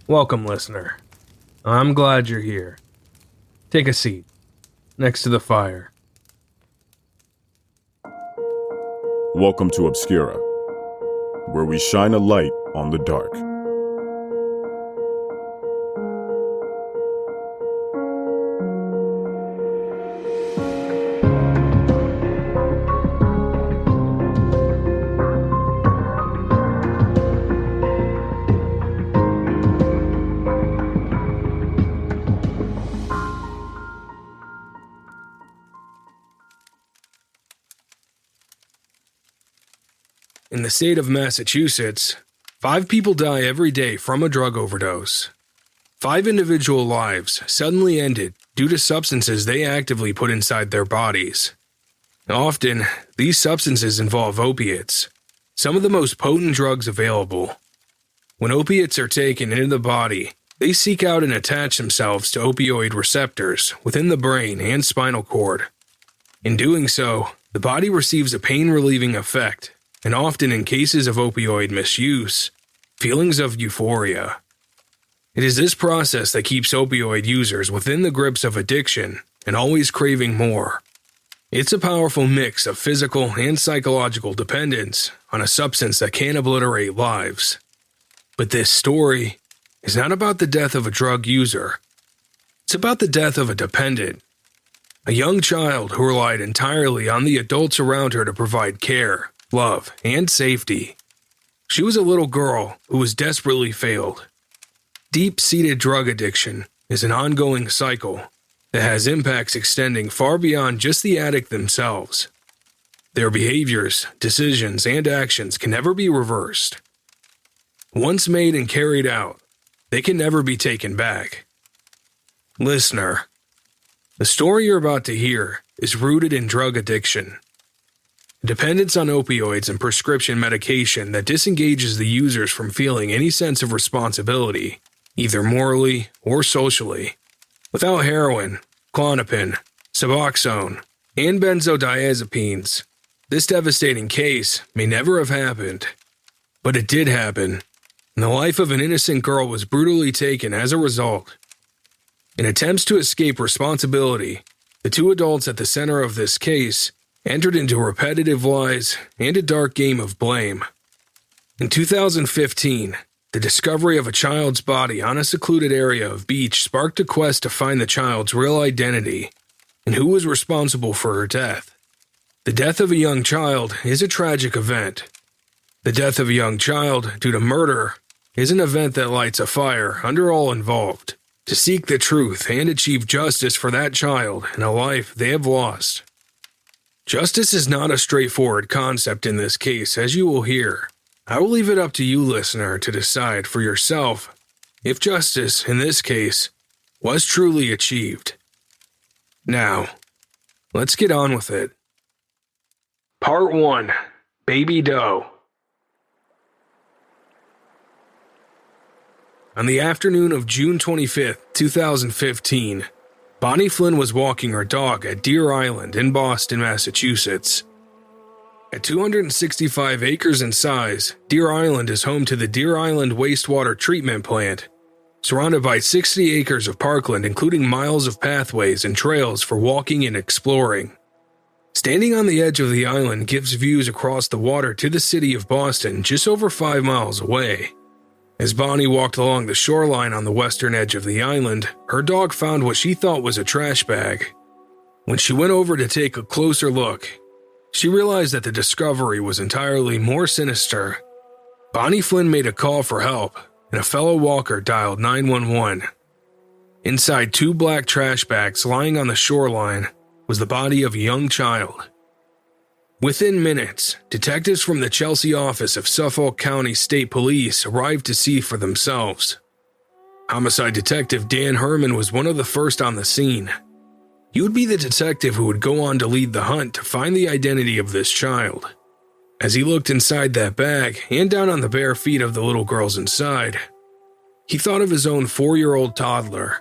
Welcome, listener. I'm glad you're here. Take a seat, next to the fire. Welcome to Obscura, where we shine a light on the dark. In the state of Massachusetts, 5 people die every day from a drug overdose. 5 individual lives suddenly ended due to substances they actively put inside their bodies. Often, these substances involve opiates, some of the most potent drugs available. When opiates are taken into the body, they seek out and attach themselves to opioid receptors within the brain and spinal cord. In doing so, the body receives a pain-relieving effect, and often in cases of opioid misuse, feelings of euphoria. It is this process that keeps opioid users within the grips of addiction and always craving more. It's a powerful mix of physical and psychological dependence on a substance that can obliterate lives. But this story is not about the death of a drug user. It's about the death of a dependent, a young child who relied entirely on the adults around her to provide care, love, and safety. She was a little girl who was desperately failed. Deep-seated drug addiction is an ongoing cycle that has impacts extending far beyond just the addict themselves. Their behaviors, decisions, and actions can never be reversed. Once made and carried out, they can never be taken back. Listener, the story you're about to hear is rooted in drug addiction. Dependence on opioids and prescription medication that disengages the users from feeling any sense of responsibility, either morally or socially. Without heroin, Klonopin, Suboxone, and benzodiazepines, this devastating case may never have happened. But it did happen, and the life of an innocent girl was brutally taken as a result. In attempts to escape responsibility, the 2 adults at the center of this case entered into repetitive lies and a dark game of blame. In 2015, the discovery of a child's body on a secluded area of beach sparked a quest to find the child's real identity and who was responsible for her death. The death of a young child is a tragic event. The death of a young child due to murder is an event that lights a fire under all involved to seek the truth and achieve justice for that child and a life they have lost. Justice is not a straightforward concept in this case, as you will hear. I will leave it up to you, listener, to decide for yourself if justice, in this case, was truly achieved. Now, let's get on with it. Part 1. Baby Doe. On the afternoon of June 25th, 2015, Bonnie Flynn was walking her dog at Deer Island in Boston, Massachusetts. At 265 acres in size, Deer Island is home to the Deer Island Wastewater Treatment Plant, surrounded by 60 acres of parkland including miles of pathways and trails for walking and exploring. Standing on the edge of the island gives views across the water to the city of Boston just over 5 miles away. As Bonnie walked along the shoreline on the western edge of the island, her dog found what she thought was a trash bag. When she went over to take a closer look, she realized that the discovery was entirely more sinister. Bonnie Flynn made a call for help, and a fellow walker dialed 911. Inside 2 black trash bags lying on the shoreline was the body of a young child. Within minutes, detectives from the Chelsea office of Suffolk County State Police arrived to see for themselves. Homicide Detective Dan Herman was one of the first on the scene. He would be the detective who would go on to lead the hunt to find the identity of this child. As he looked inside that bag and down on the bare feet of the little girls inside, he thought of his own 4-year-old toddler.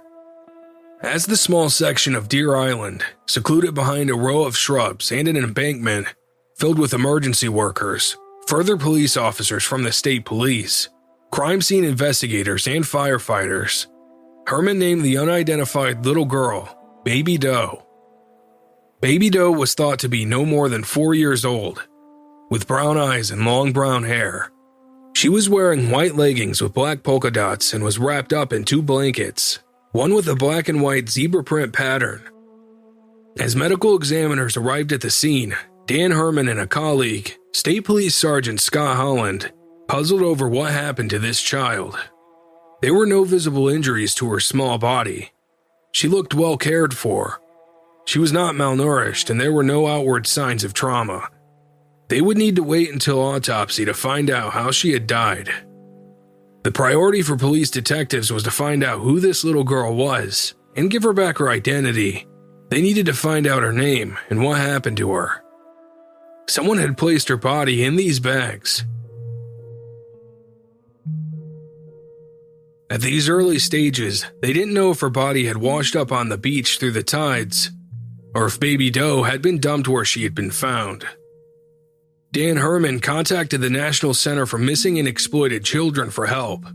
As the small section of Deer Island, secluded behind a row of shrubs and an embankment filled with emergency workers, further police officers from the state police, crime scene investigators, and firefighters, Herman named the unidentified little girl Baby Doe. Baby Doe was thought to be no more than 4 years old, with brown eyes and long brown hair. She was wearing white leggings with black polka dots and was wrapped up in 2 blankets, one with a black and white zebra print pattern. As medical examiners arrived at the scene, Dan Herman and a colleague, State Police Sergeant Scott Holland, puzzled over what happened to this child. There were no visible injuries to her small body. She looked well cared for. She was not malnourished, and there were no outward signs of trauma. They would need to wait until autopsy to find out how she had died. The priority for police detectives was to find out who this little girl was and give her back her identity. They needed to find out her name and what happened to her. Someone had placed her body in these bags. At these early stages, they didn't know if her body had washed up on the beach through the tides, or if Baby Doe had been dumped where she had been found. Dan Herman contacted the National Center for Missing and Exploited Children for help.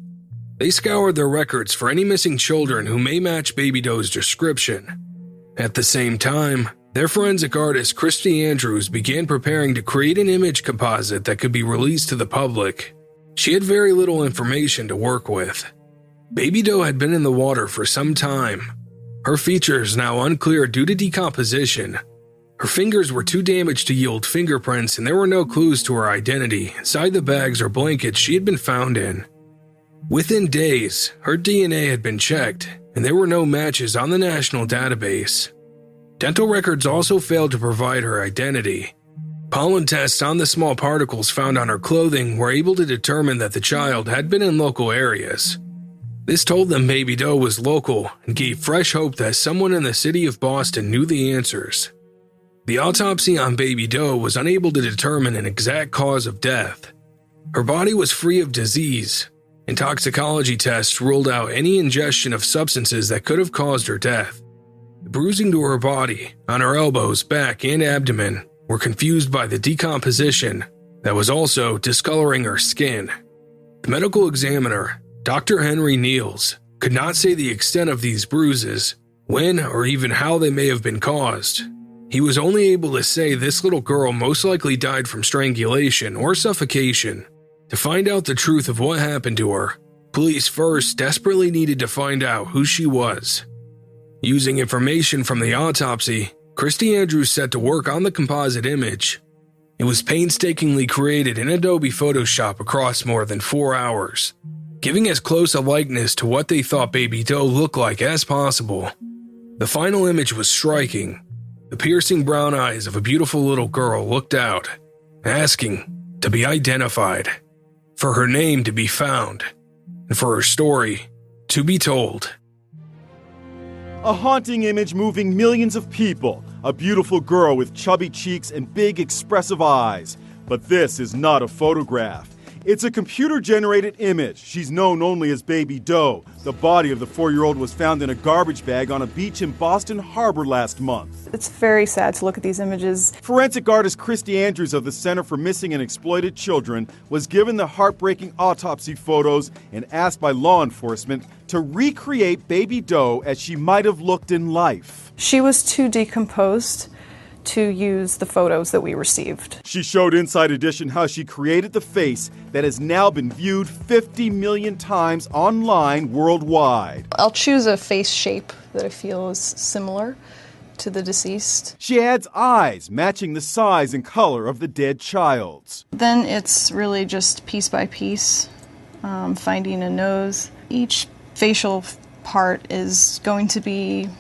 They scoured their records for any missing children who may match Baby Doe's description. At the same time, their forensic artist Christy Andrews began preparing to create an image composite that could be released to the public. She had very little information to work with. Baby Doe had been in the water for some time. Her features now unclear due to decomposition. Her fingers were too damaged to yield fingerprints, and there were no clues to her identity inside the bags or blankets she had been found in. Within days, her DNA had been checked, and there were no matches on the national database. Dental records also failed to provide her identity. Pollen tests on the small particles found on her clothing were able to determine that the child had been in local areas. This told them Baby Doe was local and gave fresh hope that someone in the city of Boston knew the answers. The autopsy on Baby Doe was unable to determine an exact cause of death. Her body was free of disease, and toxicology tests ruled out any ingestion of substances that could have caused her death. The bruising to her body, on her elbows, back, and abdomen were confused by the decomposition that was also discoloring her skin. The medical examiner, Dr. Henry Niels, could not say the extent of these bruises, when or even how they may have been caused. He was only able to say this little girl most likely died from strangulation or suffocation. To find out the truth of what happened to her, police first desperately needed to find out who she was. Using information from the autopsy, Christy Andrews set to work on the composite image. It was painstakingly created in Adobe Photoshop across more than 4 hours, giving as close a likeness to what they thought Baby Doe looked like as possible. The final image was striking. The piercing brown eyes of a beautiful little girl looked out, asking to be identified, for her name to be found, and for her story to be told. A haunting image moving millions of people. A beautiful girl with chubby cheeks and big expressive eyes. But this is not a photograph. It's a computer-generated image. She's known only as Baby Doe. The body of the 4-year-old was found in a garbage bag on a beach in Boston Harbor last month. It's very sad to look at these images. Forensic artist Christy Andrews of the Center for Missing and Exploited Children was given the heartbreaking autopsy photos and asked by law enforcement to recreate Baby Doe as she might have looked in life. She was too decomposed to use the photos that we received. She showed Inside Edition how she created the face that has now been viewed 50 million times online worldwide. I'll choose a face shape that I feel is similar to the deceased. She adds eyes matching the size and color of the dead child's. Then it's really just piece by piece, finding a nose. Each facial part is going to be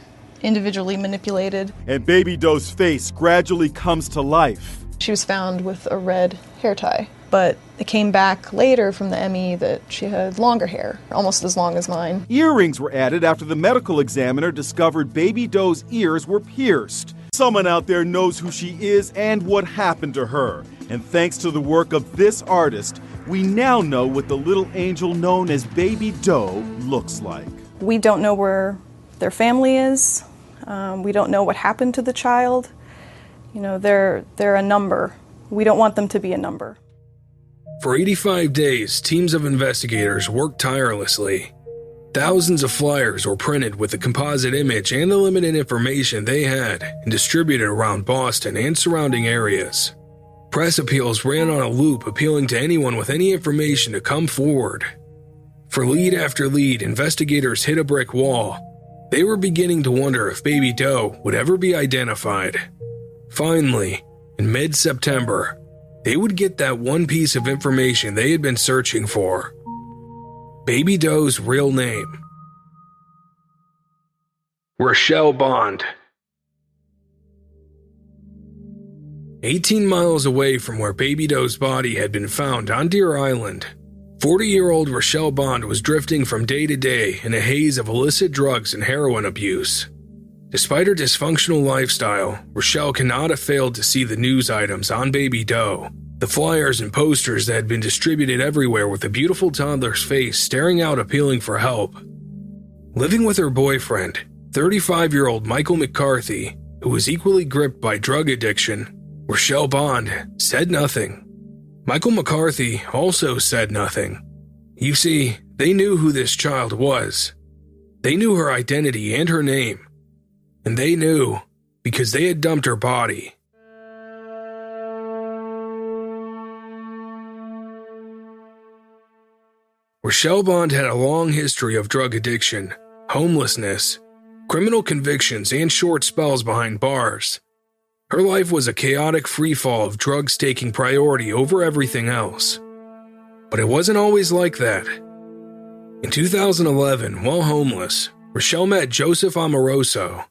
individually manipulated. And Baby Doe's face gradually comes to life. She was found with a red hair tie, but it came back later from the ME that she had longer hair, almost as long as mine. Earrings were added after the medical examiner discovered Baby Doe's ears were pierced. Someone out there knows who she is and what happened to her. And thanks to the work of this artist, we now know what the little angel known as Baby Doe looks like. We don't know where their family is. We don't know what happened to the child. You know, they're a number. We don't want them to be a number. For 85 days, teams of investigators worked tirelessly. Thousands of flyers were printed with the composite image and the limited information they had and distributed around Boston and surrounding areas. Press appeals ran on a loop appealing to anyone with any information to come forward. For lead after lead, investigators hit a brick wall. They were beginning to wonder if Baby Doe would ever be identified. Finally, in mid-September, they would get that one piece of information they had been searching for. Baby Doe's real name. Rochelle Bond. 18 miles away from where Baby Doe's body had been found on Deer Island, 40-year-old Rochelle Bond was drifting from day to day in a haze of illicit drugs and heroin abuse. Despite her dysfunctional lifestyle, Rochelle cannot have failed to see the news items on Baby Doe, the flyers and posters that had been distributed everywhere with a beautiful toddler's face staring out appealing for help. Living with her boyfriend, 35-year-old Michael McCarthy, who was equally gripped by drug addiction, Rochelle Bond said nothing. Michael McCarthy also said nothing. You see, they knew who this child was. They knew her identity and her name. And they knew because they had dumped her body. Rochelle Bond had a long history of drug addiction, homelessness, criminal convictions, and short spells behind bars. Her life was a chaotic freefall of drugs taking priority over everything else. But it wasn't always like that. In 2011, while homeless, Rochelle met Joseph Amoroso.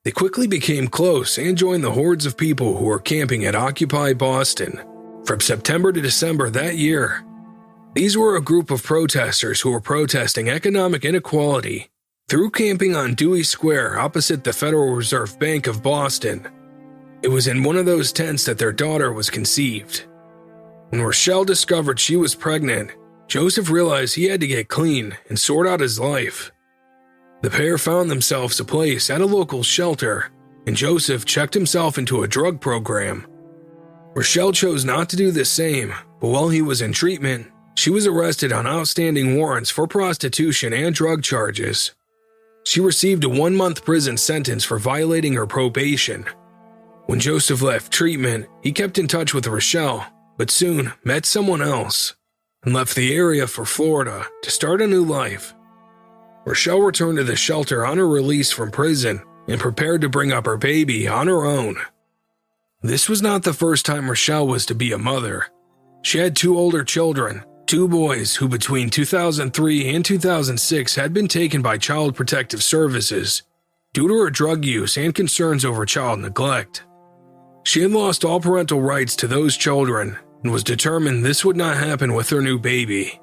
They quickly became close and joined the hordes of people who were camping at Occupy Boston from September to December that year. These were a group of protesters who were protesting economic inequality through camping on Dewey Square opposite the Federal Reserve Bank of Boston. It was in one of those tents that their daughter was conceived. When Rochelle discovered she was pregnant, Joseph realized he had to get clean and sort out his life. The pair found themselves a place at a local shelter, and Joseph checked himself into a drug program. Rochelle chose not to do the same, but while he was in treatment, she was arrested on outstanding warrants for prostitution and drug charges. She received a 1-month prison sentence for violating her probation. When Joseph left treatment, he kept in touch with Rochelle, but soon met someone else and left the area for Florida to start a new life. Rochelle returned to the shelter on her release from prison and prepared to bring up her baby on her own. This was not the first time Rochelle was to be a mother. She had 2 older children, 2 boys who between 2003 and 2006 had been taken by Child Protective Services due to her drug use and concerns over child neglect. She had lost all parental rights to those children and was determined this would not happen with her new baby.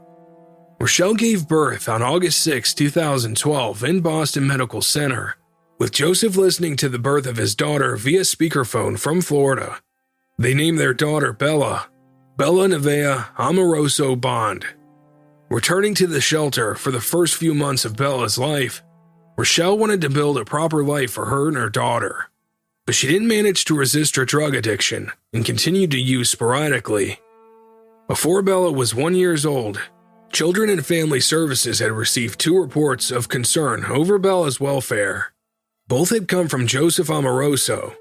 Rochelle gave birth on August 6, 2012 in Boston Medical Center, with Joseph listening to the birth of his daughter via speakerphone from Florida. They named their daughter Bella Nevaeh Amoroso Bond. Returning to the shelter for the first few months of Bella's life, Rochelle wanted to build a proper life for her and her daughter. But she didn't manage to resist her drug addiction and continued to use sporadically. Before Bella was 1 year old, Children and Family Services had received 2 reports of concern over Bella's welfare. Both had come from Joseph Amoroso.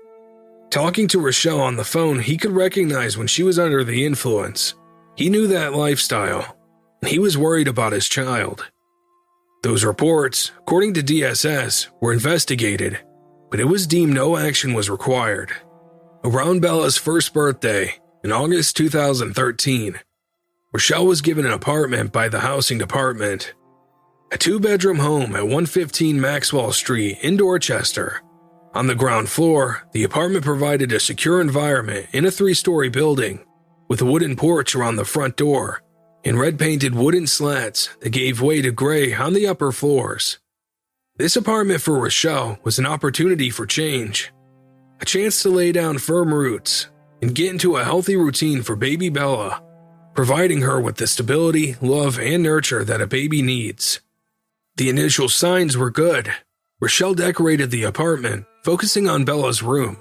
Talking to Rochelle on the phone, he could recognize when she was under the influence. He knew that lifestyle, and he was worried about his child. Those reports, according to DSS, were investigated, but it was deemed no action was required. Around Bella's first birthday, in August 2013, Rochelle was given an apartment by the housing department. A 2-bedroom home at 115 Maxwell Street in Dorchester. On the ground floor, the apartment provided a secure environment in a 3-story building, with a wooden porch around the front door, and red-painted wooden slats that gave way to gray on the upper floors. This apartment for Rochelle was an opportunity for change, a chance to lay down firm roots and get into a healthy routine for baby Bella, providing her with the stability, love, and nurture that a baby needs. The initial signs were good. Rochelle decorated the apartment, focusing on Bella's room.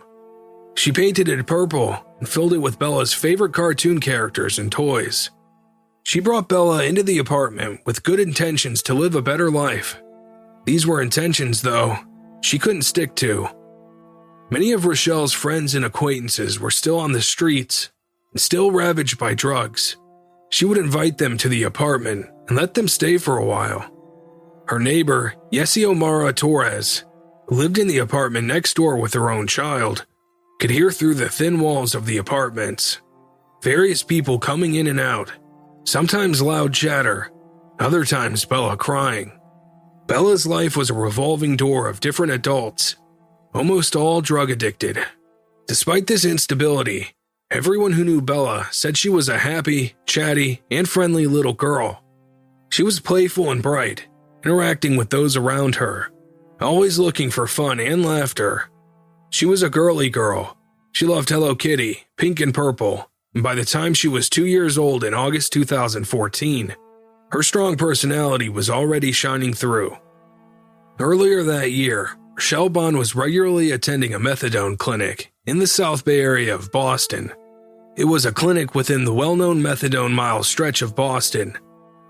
She painted it purple and filled it with Bella's favorite cartoon characters and toys. She brought Bella into the apartment with good intentions to live a better life. These were intentions, though, she couldn't stick to. Many of Rochelle's friends and acquaintances were still on the streets and still ravaged by drugs. She would invite them to the apartment and let them stay for a while. Her neighbor, Yesiomara Torres, who lived in the apartment next door with her own child, could hear through the thin walls of the apartments various people coming in and out, sometimes loud chatter, other times Bella crying. Bella's life was a revolving door of different adults, almost all drug addicted. Despite this instability, everyone who knew Bella said she was a happy, chatty, and friendly little girl. She was playful and bright, interacting with those around her, always looking for fun and laughter. She was a girly girl. She loved Hello Kitty, pink and purple, and by the time she was 2 years old in August 2014, her strong personality was already shining through. Earlier that year, Rochelle Bond was regularly attending a methadone clinic in the South Bay area of Boston. It was a clinic within the well-known methadone mile stretch of Boston,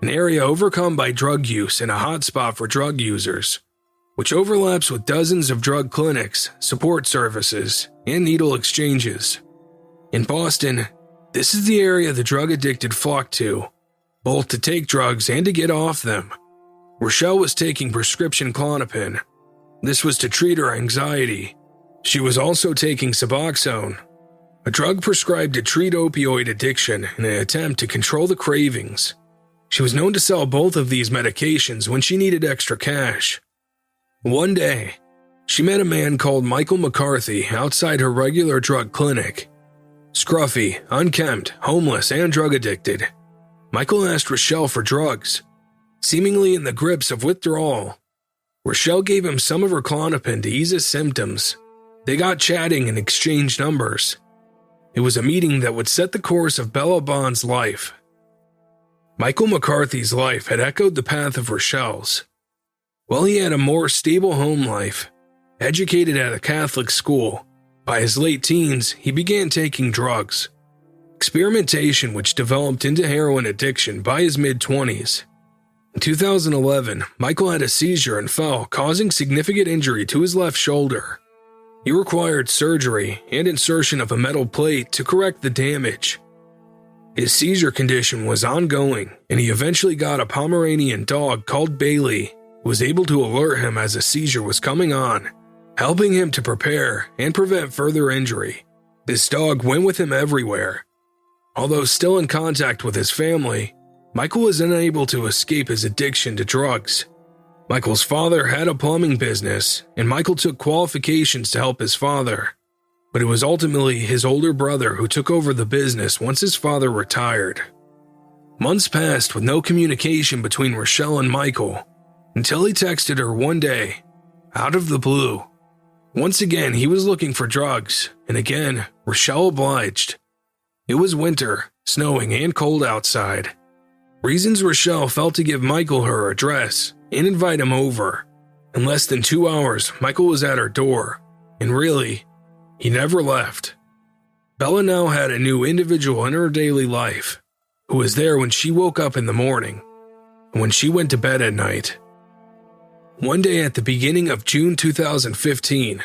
an area overcome by drug use and a hotspot for drug users, which overlaps with dozens of drug clinics, support services, and needle exchanges. In Boston, this is the area the drug addicted flock to, both to take drugs and to get off them. Rochelle was taking prescription Klonopin. This was to treat her anxiety. She was also taking Suboxone, a drug prescribed to treat opioid addiction in an attempt to control the cravings. She was known to sell both of these medications when she needed extra cash. One day, she met a man called Michael McCarthy outside her regular drug clinic. Scruffy, unkempt, homeless, and drug addicted, Michael asked Rochelle for drugs. Seemingly in the grips of withdrawal, Rochelle gave him some of her Klonopin to ease his symptoms. They got chatting and exchanged numbers. It was a meeting that would set the course of Bella Bond's life. Michael McCarthy's life had echoed the path of Rochelle's. While he had a more stable home life, educated at a Catholic school, by his late teens, he began taking drugs. Experimentation which developed into heroin addiction by his mid-20s. In 2011, Michael had a seizure and fell, causing significant injury to his left shoulder. He required surgery and insertion of a metal plate to correct the damage. His seizure condition was ongoing, and he eventually got a Pomeranian dog called Bailey, who was able to alert him as a seizure was coming on, helping him to prepare and prevent further injury. This dog went with him everywhere. Although still in contact with his family, Michael was unable to escape his addiction to drugs. Michael's father had a plumbing business, and Michael took qualifications to help his father. But it was ultimately his older brother who took over the business once his father retired. Months passed with no communication between Rochelle and Michael, until he texted her one day, out of the blue. Once again, he was looking for drugs, and again, Rochelle obliged. It was winter, snowing, and cold outside. Reasons Rochelle felt to give Michael her address and invite him over. In less than 2 hours, Michael was at her door, and really, he never left. Bella now had a new individual in her daily life, who was there when she woke up in the morning, and when she went to bed at night. One day at the beginning of June 2015,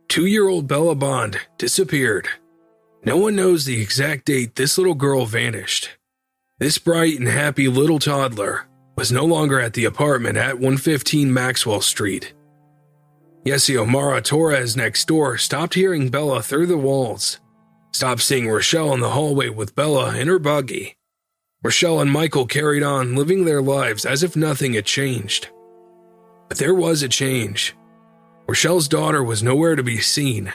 2-year-old Bella Bond disappeared. No one knows the exact date this little girl vanished. This bright and happy little toddler was no longer at the apartment at 115 Maxwell Street. Yesiomara Torres next door stopped hearing Bella through the walls, stopped seeing Rochelle in the hallway with Bella in her buggy. Rochelle and Michael carried on living their lives as if nothing had changed. But there was a change. Rochelle's daughter was nowhere to be seen.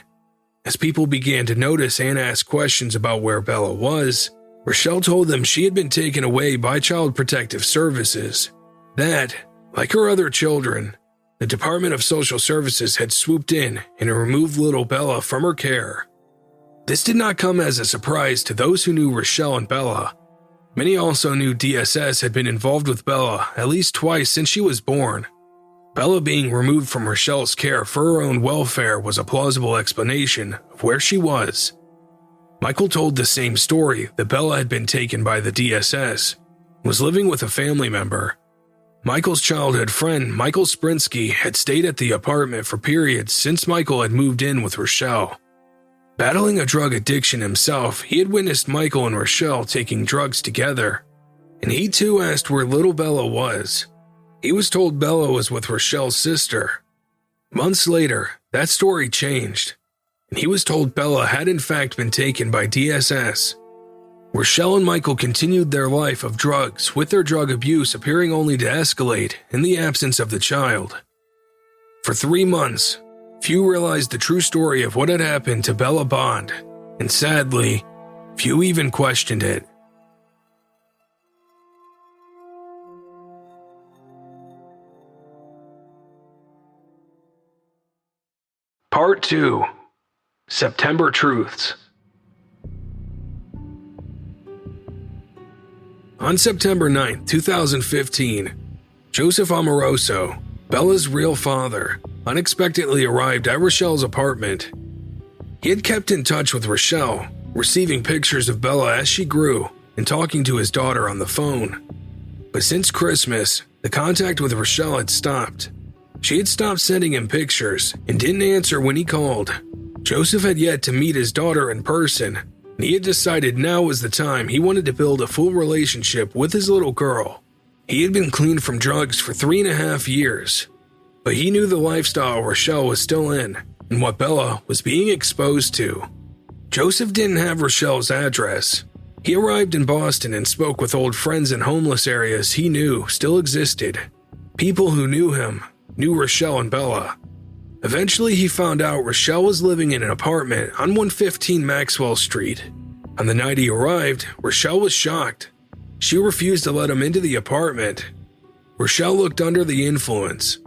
As people began to notice and ask questions about where Bella was, Rochelle told them she had been taken away by Child Protective Services. That, like her other children, the Department of Social Services had swooped in and removed little Bella from her care. This did not come as a surprise to those who knew Rochelle and Bella. Many also knew DSS had been involved with Bella at least twice since she was born. Bella being removed from Rochelle's care for her own welfare was a plausible explanation of where she was. Michael told the same story that Bella had been taken by the DSS. was living with a family member. Michael's childhood friend, Michael Sprinsky, had stayed at the apartment for periods since Michael had moved in with Rochelle. Battling a drug addiction himself, he had witnessed Michael and Rochelle taking drugs together, and he too asked where little Bella was. He was told Bella was with Rochelle's sister. Months later, that story changed, and he was told Bella had in fact been taken by DSS. Rochelle and Michael continued their life of drugs, with their drug abuse appearing only to escalate in the absence of the child. For 3 months, few realized the true story of what had happened to Bella Bond, and sadly, few even questioned it. Part 2. September Truths. On September 9, 2015, Joseph Amoroso, Bella's real father, unexpectedly arrived at Rochelle's apartment. He had kept in touch with Rochelle, receiving pictures of Bella as she grew and talking to his daughter on the phone. But since Christmas, the contact with Rochelle had stopped. She had stopped sending him pictures and didn't answer when he called. Joseph had yet to meet his daughter in person, and he had decided now was the time he wanted to build a full relationship with his little girl. He had been clean from drugs for 3.5 years, but he knew the lifestyle Rochelle was still in and what Bella was being exposed to. Joseph didn't have Rochelle's address. He arrived in Boston and spoke with old friends in homeless areas he knew still existed. People who knew him knew Rochelle and Bella. Eventually, he found out Rochelle was living in an apartment on 115 Maxwell Street. On the night he arrived, Rochelle was shocked. She refused to let him into the apartment. Rochelle looked under the influence.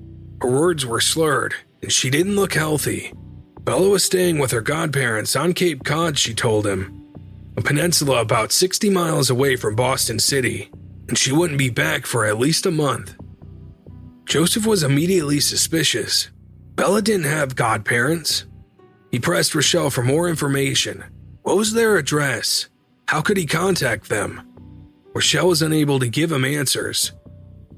Her words were slurred, and she didn't look healthy. Bella was staying with her godparents on Cape Cod, she told him, a peninsula about 60 miles away from Boston City, and she wouldn't be back for at least a month. Joseph was immediately suspicious. Bella didn't have godparents. He pressed Rochelle for more information. What was their address? How could he contact them? Rochelle was unable to give him answers.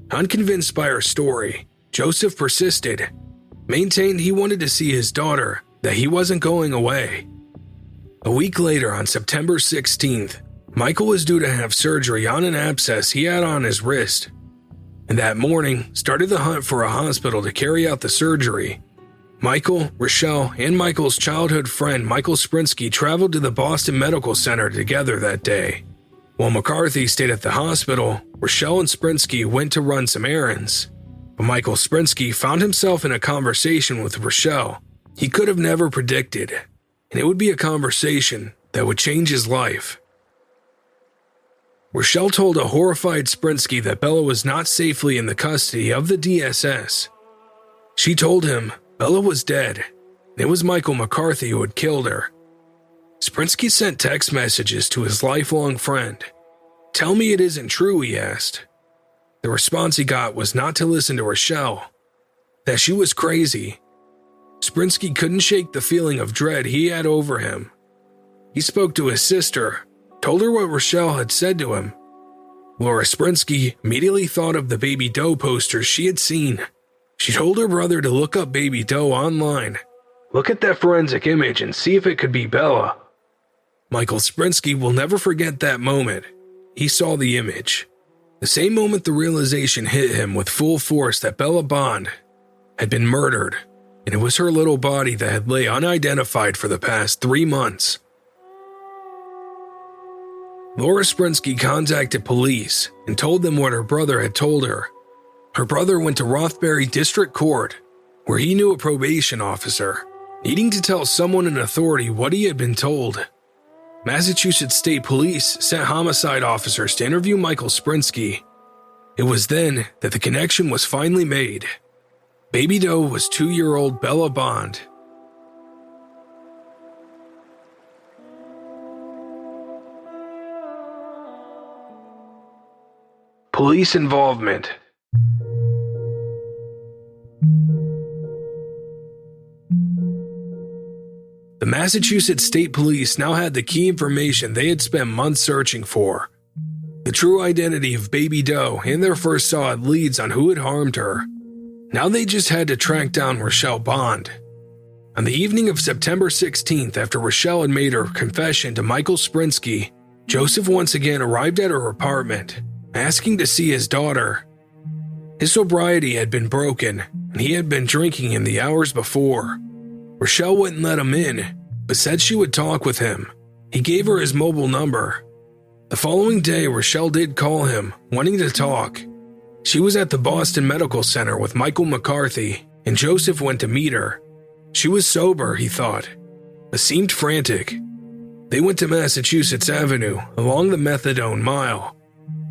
Unconvinced by her story, Joseph persisted, maintained he wanted to see his daughter, that he wasn't going away. A week later, on September 16th, Michael was due to have surgery on an abscess he had on his wrist, and that morning started the hunt for a hospital to carry out the surgery. Michael, Rochelle, and Michael's childhood friend Michael Sprinsky traveled to the Boston Medical Center together that day. While McCarthy stayed at the hospital, Rochelle and Sprinsky went to run some errands. But Michael Sprinsky found himself in a conversation with Rochelle he could have never predicted, and it would be a conversation that would change his life. Rochelle told a horrified Sprinsky that Bella was not safely in the custody of the DSS. She told him Bella was dead, and it was Michael McCarthy who had killed her. Sprinsky sent text messages to his lifelong friend. "Tell me it isn't true," he asked. The response he got was not to listen to Rochelle, that she was crazy. Sprinsky couldn't shake the feeling of dread he had over him. He spoke to his sister, told her what Rochelle had said to him. Laura Sprinsky immediately thought of the Baby Doe posters she had seen. She told her brother to look up Baby Doe online. Look at that forensic image and see if it could be Bella. Michael Sprinsky will never forget that moment. He saw the image. The same moment the realization hit him with full force that Bella Bond had been murdered, and it was her little body that had lay unidentified for the past 3 months. Laura Sprinsky contacted police and told them what her brother had told her. Her brother went to Rothbury District Court, where he knew a probation officer, needing to tell someone in authority what he had been told. Massachusetts State Police sent homicide officers to interview Michael Sprinsky. It was then that the connection was finally made. Baby Doe was 2-year-old Bella Bond. Police involvement. The Massachusetts State Police now had the key information they had spent months searching for. The true identity of Baby Doe and their first saw had leads on who had harmed her. Now they just had to track down Rochelle Bond. On the evening of September 16th, after Rochelle had made her confession to Michael Sprinsky, Joseph once again arrived at her apartment, asking to see his daughter. His sobriety had been broken, and he had been drinking in the hours before. Rochelle wouldn't let him in, but said she would talk with him. He gave her his mobile number. The following day, Rochelle did call him, wanting to talk. She was at the Boston Medical Center with Michael McCarthy, and Joseph went to meet her. She was sober, he thought, but seemed frantic. They went to Massachusetts Avenue along the Methadone Mile,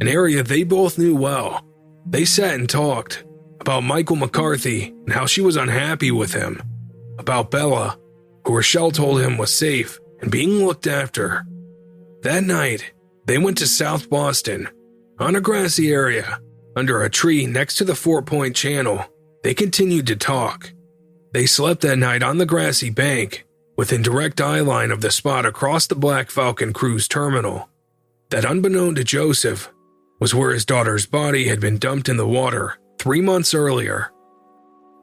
an area they both knew well. They sat and talked about Michael McCarthy and how she was unhappy with him, about Bella, who Rochelle told him was safe and being looked after. That night, they went to South Boston, on a grassy area, under a tree next to the Fort Point Channel. They continued to talk. They slept that night on the grassy bank, within direct eye line of the spot across the Black Falcon cruise terminal. That, unbeknown to Joseph, was where his daughter's body had been dumped in the water 3 months earlier.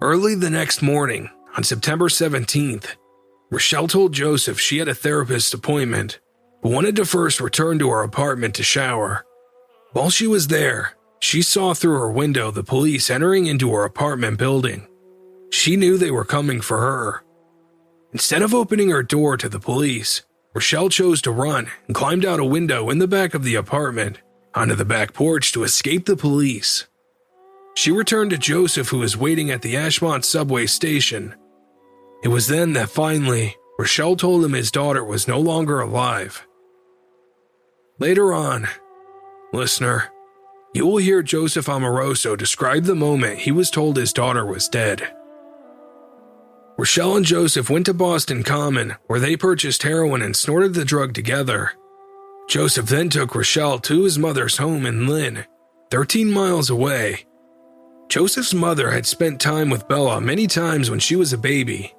Early the next morning, on September 17th, Rochelle told Joseph she had a therapist appointment, but wanted to first return to her apartment to shower. While she was there, she saw through her window the police entering into her apartment building. She knew they were coming for her. Instead of opening her door to the police, Rochelle chose to run and climbed out a window in the back of the apartment onto the back porch to escape the police. She returned to Joseph, who was waiting at the Ashmont subway station. It was then that finally, Rochelle told him his daughter was no longer alive. Later on, listener, you will hear Joseph Amoroso describe the moment he was told his daughter was dead. Rochelle and Joseph went to Boston Common, where they purchased heroin and snorted the drug together. Joseph then took Rochelle to his mother's home in Lynn, 13 miles away. Joseph's mother had spent time with Bella many times when she was a baby.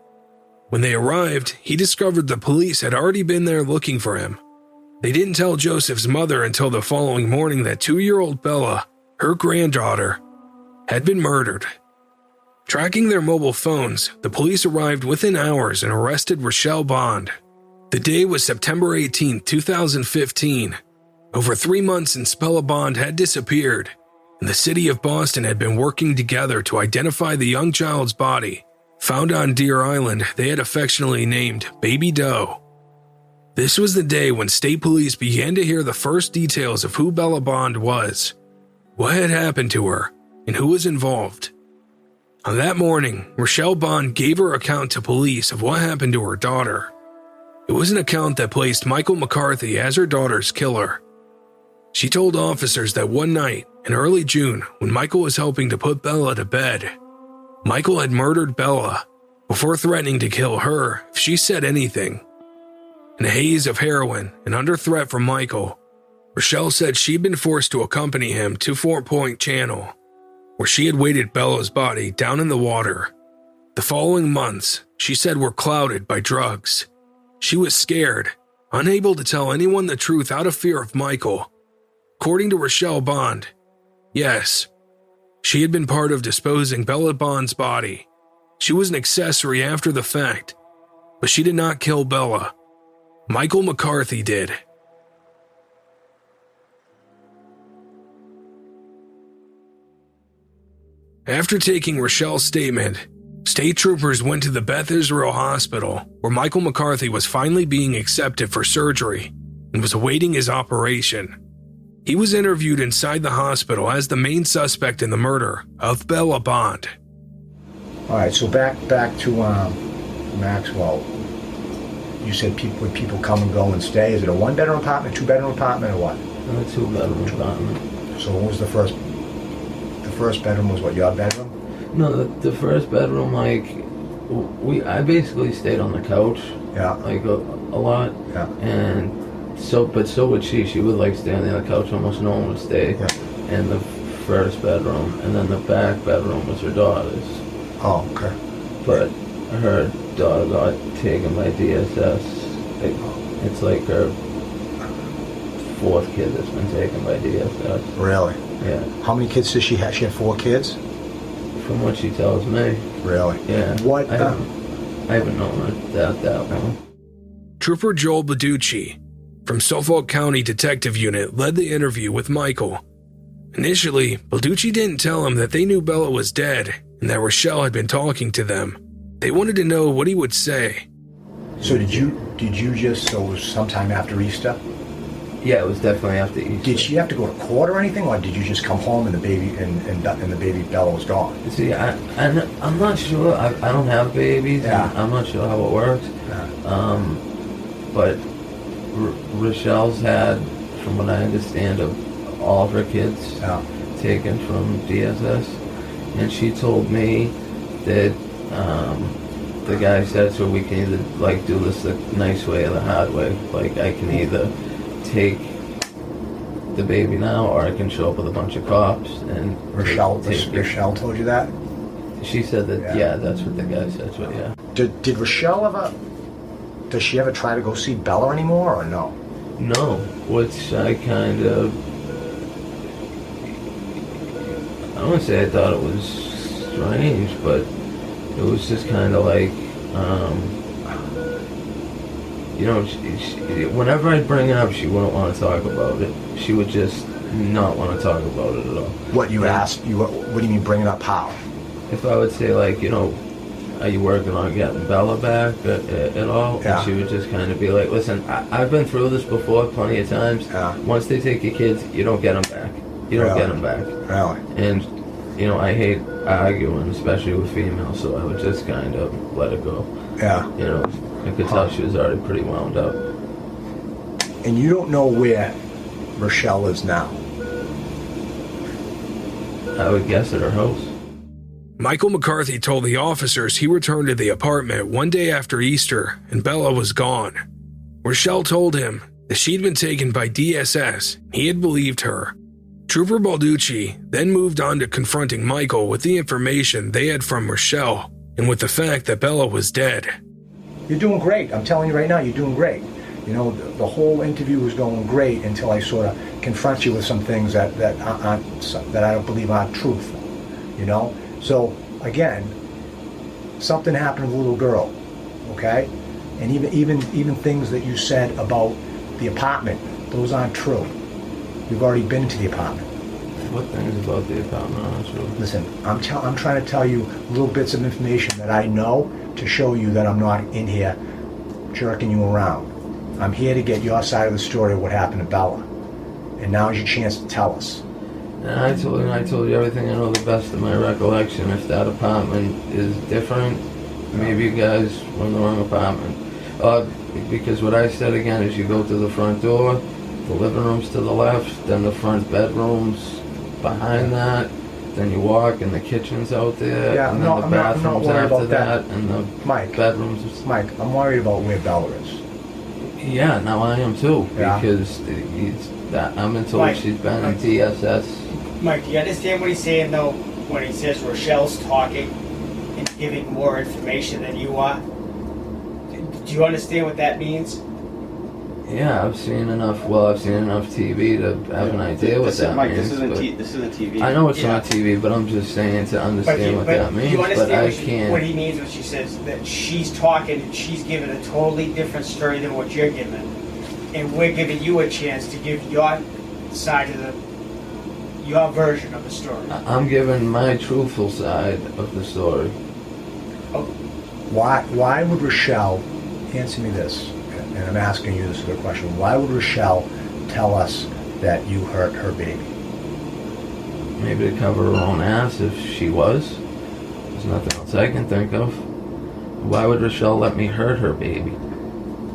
When they arrived, he discovered the police had already been there looking for him. They didn't tell Joseph's mother until the following morning that 2-year-old Bella, her granddaughter, had been murdered. Tracking their mobile phones, the police arrived within hours and arrested Rochelle Bond. The day was September 18, 2015. Over 3 months since Bella Bond had disappeared, and the city of Boston had been working together to identify the young child's body, found on Deer Island they had affectionately named Baby Doe. This was the day when state police began to hear the first details of who Bella Bond was, what had happened to her, and who was involved. On that morning, Rochelle Bond gave her account to police of what happened to her daughter. It was an account that placed Michael McCarthy as her daughter's killer. She told officers that one night in early June, when Michael was helping to put Bella to bed, Michael had murdered Bella before threatening to kill her if she said anything. In a haze of heroin and under threat from Michael, Rochelle said she'd been forced to accompany him to Fort Point Channel, where she had weighted Bella's body down in the water. The following months, she said, were clouded by drugs. She was scared, unable to tell anyone the truth out of fear of Michael. According to Rochelle Bond, yes, she had been part of disposing Bella Bond's body. She was an accessory after the fact, but she did not kill Bella. Michael McCarthy did. After taking Rochelle's statement, state troopers went to the Beth Israel Hospital, where Michael McCarthy was finally being accepted for surgery and was awaiting his operation. He was interviewed inside the hospital as the main suspect in the murder of Bella Bond. All right, so back to Maxwell. You said people come and go and stay. Is it a 1-bedroom apartment, 2-bedroom apartment, or what? A 2-bedroom apartment. So what was the first? The first bedroom was what, your bedroom? No, the first bedroom, like, I basically stayed on the couch. Yeah. Like a lot. Yeah. And so would she. She would like stay on the couch. Almost no one would stay in the first bedroom, and then the back bedroom was her daughter's. Oh, okay. But her daughter got taken by DSS. It's like her fourth kid that's been taken by DSS. Really? Yeah. How many kids does she have? She had 4 kids? From what she tells me. Really? Yeah. What? I haven't known her that long. Trooper Joel Baducci from Suffolk County Detective Unit led the interview with Michael. Initially, Balducci didn't tell him that they knew Bella was dead and that Rochelle had been talking to them. They wanted to know what he would say. So did you just, so it was sometime after Easter? Yeah, it was definitely after Easter. Did she have to go to court or anything, or did you just come home and the baby and the baby Bella was gone? See, I'm not sure. I don't have babies. Yeah. I'm not sure how it works. Yeah. But Rochelle's had, from what I understand, of all of her kids taken from DSS, and she told me that the guy said, so we can either like do this the nice way or the hard way. Like I can either take the baby now, or I can show up with a bunch of cops and Rochelle told you that? She said that. Yeah, that's what the guy said. So yeah. Did Rochelle does she ever try to go see Bella anymore, or no? No, which I kind of, I don't want to say I thought it was strange, but it was just kind of like, you know, whenever I'd bring it up, she wouldn't want to talk about it. She would just not want to talk about it at all. What you asked? What do you mean bringing up how? If I would say, like, you know, are you working on getting Bella back at all? Yeah. And she would just kind of be like, listen, I've been through this before plenty of times. Yeah. Once they take your kids, you don't get them back. You don't get them back. Really? And, you know, I hate arguing, especially with females, so I would just kind of let it go. Yeah. You know, I could tell she was already pretty wound up. And you don't know where Rochelle is now? I would guess at her house. Michael McCarthy told the officers he returned to the apartment one day after Easter and Bella was gone. Rochelle told him that she'd been taken by DSS. He had believed her. Trooper Balducci then moved on to confronting Michael with the information they had from Rochelle and with the fact that Bella was dead. You're doing great. I'm telling you right now, you're doing great. You know, the whole interview was going great until I sort of confront you with some things that I don't believe aren't truthful. You know? So, again, something happened to the little girl, okay? And even things that you said about the apartment, those aren't true. You've already been to the apartment. What things about the apartment aren't true? Listen, I'm trying to tell you little bits of information that I know to show you that I'm not in here jerking you around. I'm here to get your side of the story of what happened to Bella. And now's your chance to tell us. And I told you everything I know the best of my recollection. If that apartment is different, maybe you guys were in the wrong apartment. Because what I said again is you go through the front door, the living room's to the left, then the front bedroom's behind that, then you walk and the kitchen's out there, and then the bathroom's after that, and the bedrooms. Mike, I'm worried about where Bella is. Yeah, now I am too, Yeah. because I'm been told Mike, she's been in DSS. Mike, do you understand what he's saying, though, when he says Rochelle's talking and giving more information than you are? Do you understand what that means? Yeah, I've seen enough TV to have an idea what that Mike, means. this isn't TV. I know it's Yeah. not TV, but I'm just saying to understand what that means. You But understand I what can't. he means when she says that she's talking and she's giving a totally different story than what you're giving. And we're giving you a chance to give your side of your version of the story. I'm giving my truthful side of the story. Why would Rochelle, answer me this, and I'm asking you this is a good question, why would Rochelle tell us that you hurt her baby? Maybe to cover her own ass if she was. There's nothing else I can think of. Why would Rochelle let me hurt her baby?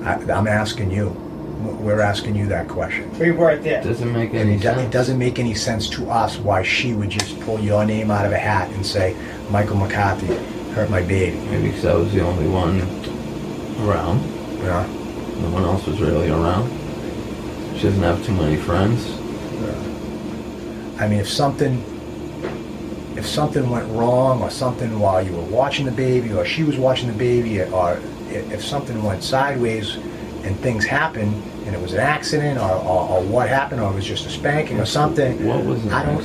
I'm asking you. We're asking you that question. We weren't there. Doesn't make And any it sense. doesn't make any sense to us why she would just pull your name out of a hat and say, Michael McCarthy hurt my baby. Maybe because I was the only one around. Yeah. No one else was really around. She doesn't have too many friends. I mean, if something went wrong or something while you were watching the baby or she was watching the baby or if something went sideways, and things happen, and it was an accident, or what happened, or it was just a spanking or something. What was it? I'm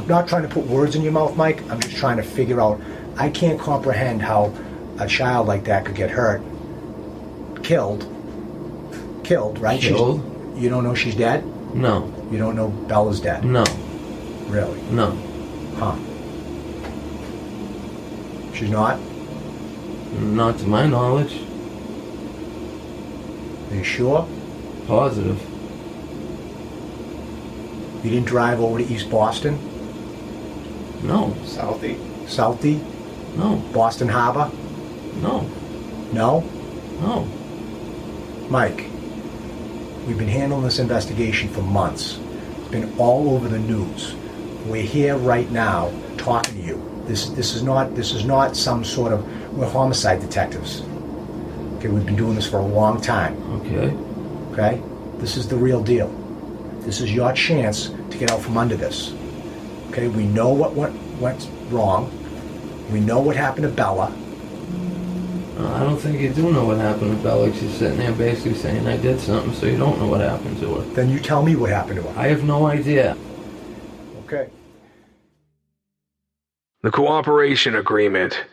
not trying to put words in your mouth, Mike. I'm just trying to figure out. I can't comprehend how a child like that could get hurt, killed, right? Killed? You don't know she's dead? No. You don't know Bella's dead? No. Really? No. Huh. She's not? Not to my knowledge. Are you sure? Positive. You didn't drive over to East Boston? No. Southie? No. Boston Harbor? No. No? No. Mike, we've been handling this investigation for months. It's been all over the news. We're here right now talking to you. This is not some sort of, we're homicide detectives. Okay, we've been doing this for a long time. Okay? This is the real deal. This is your chance to get out from under this. Okay, we know what went wrong. We know what happened to Bella. I don't think you do know what happened to Bella. She's sitting there basically saying I did something, so you don't know what happened to her. Then you tell me what happened to her. I have no idea. Okay. The Cooperation Agreement.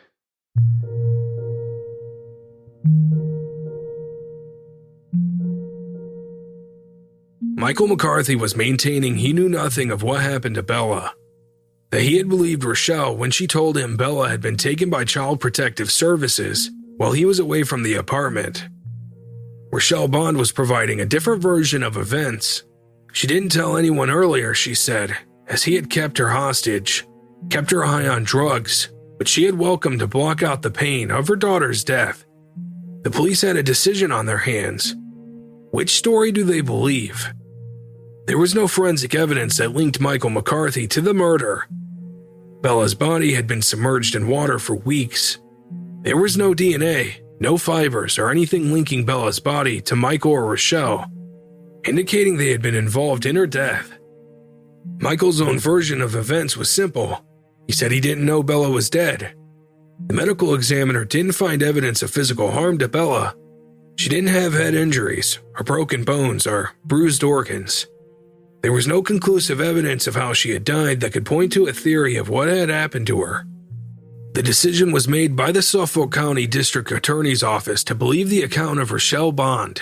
Michael McCarthy was maintaining he knew nothing of what happened to Bella. That he had believed Rochelle when she told him Bella had been taken by Child Protective Services while he was away from the apartment. Rochelle Bond was providing a different version of events. She didn't tell anyone earlier, she said, as he had kept her hostage, kept her high on drugs, but she had welcomed to block out the pain of her daughter's death. The police had a decision on their hands. Which story do they believe? There was no forensic evidence that linked Michael McCarthy to the murder. Bella's body had been submerged in water for weeks. There was no DNA, no fibers, or anything linking Bella's body to Michael or Rochelle, indicating they had been involved in her death. Michael's own version of events was simple. He said he didn't know Bella was dead. The medical examiner didn't find evidence of physical harm to Bella. She didn't have head injuries, or broken bones, or bruised organs. There was no conclusive evidence of how she had died that could point to a theory of what had happened to her. The decision was made by the Suffolk County District Attorney's Office to believe the account of Rochelle Bond.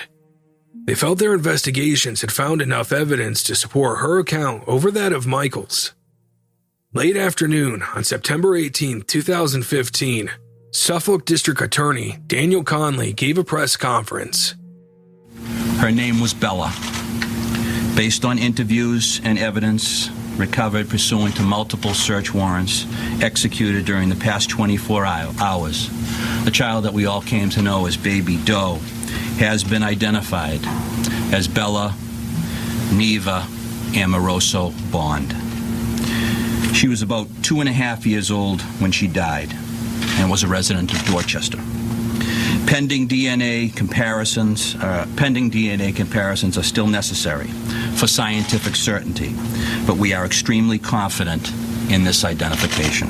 They felt their investigations had found enough evidence to support her account over that of Michael's. Late afternoon on September 18, 2015, Suffolk District Attorney Daniel Conley gave a press conference. Her name was Bella. Based on interviews and evidence recovered pursuant to multiple search warrants executed during the past 24 hours, the child that we all came to know as Baby Doe has been identified as Bella Neva Amoroso Bond. She was about 2.5 years old when she died and was a resident of Dorchester. Pending DNA comparisons are still necessary for scientific certainty, but we are extremely confident in this identification.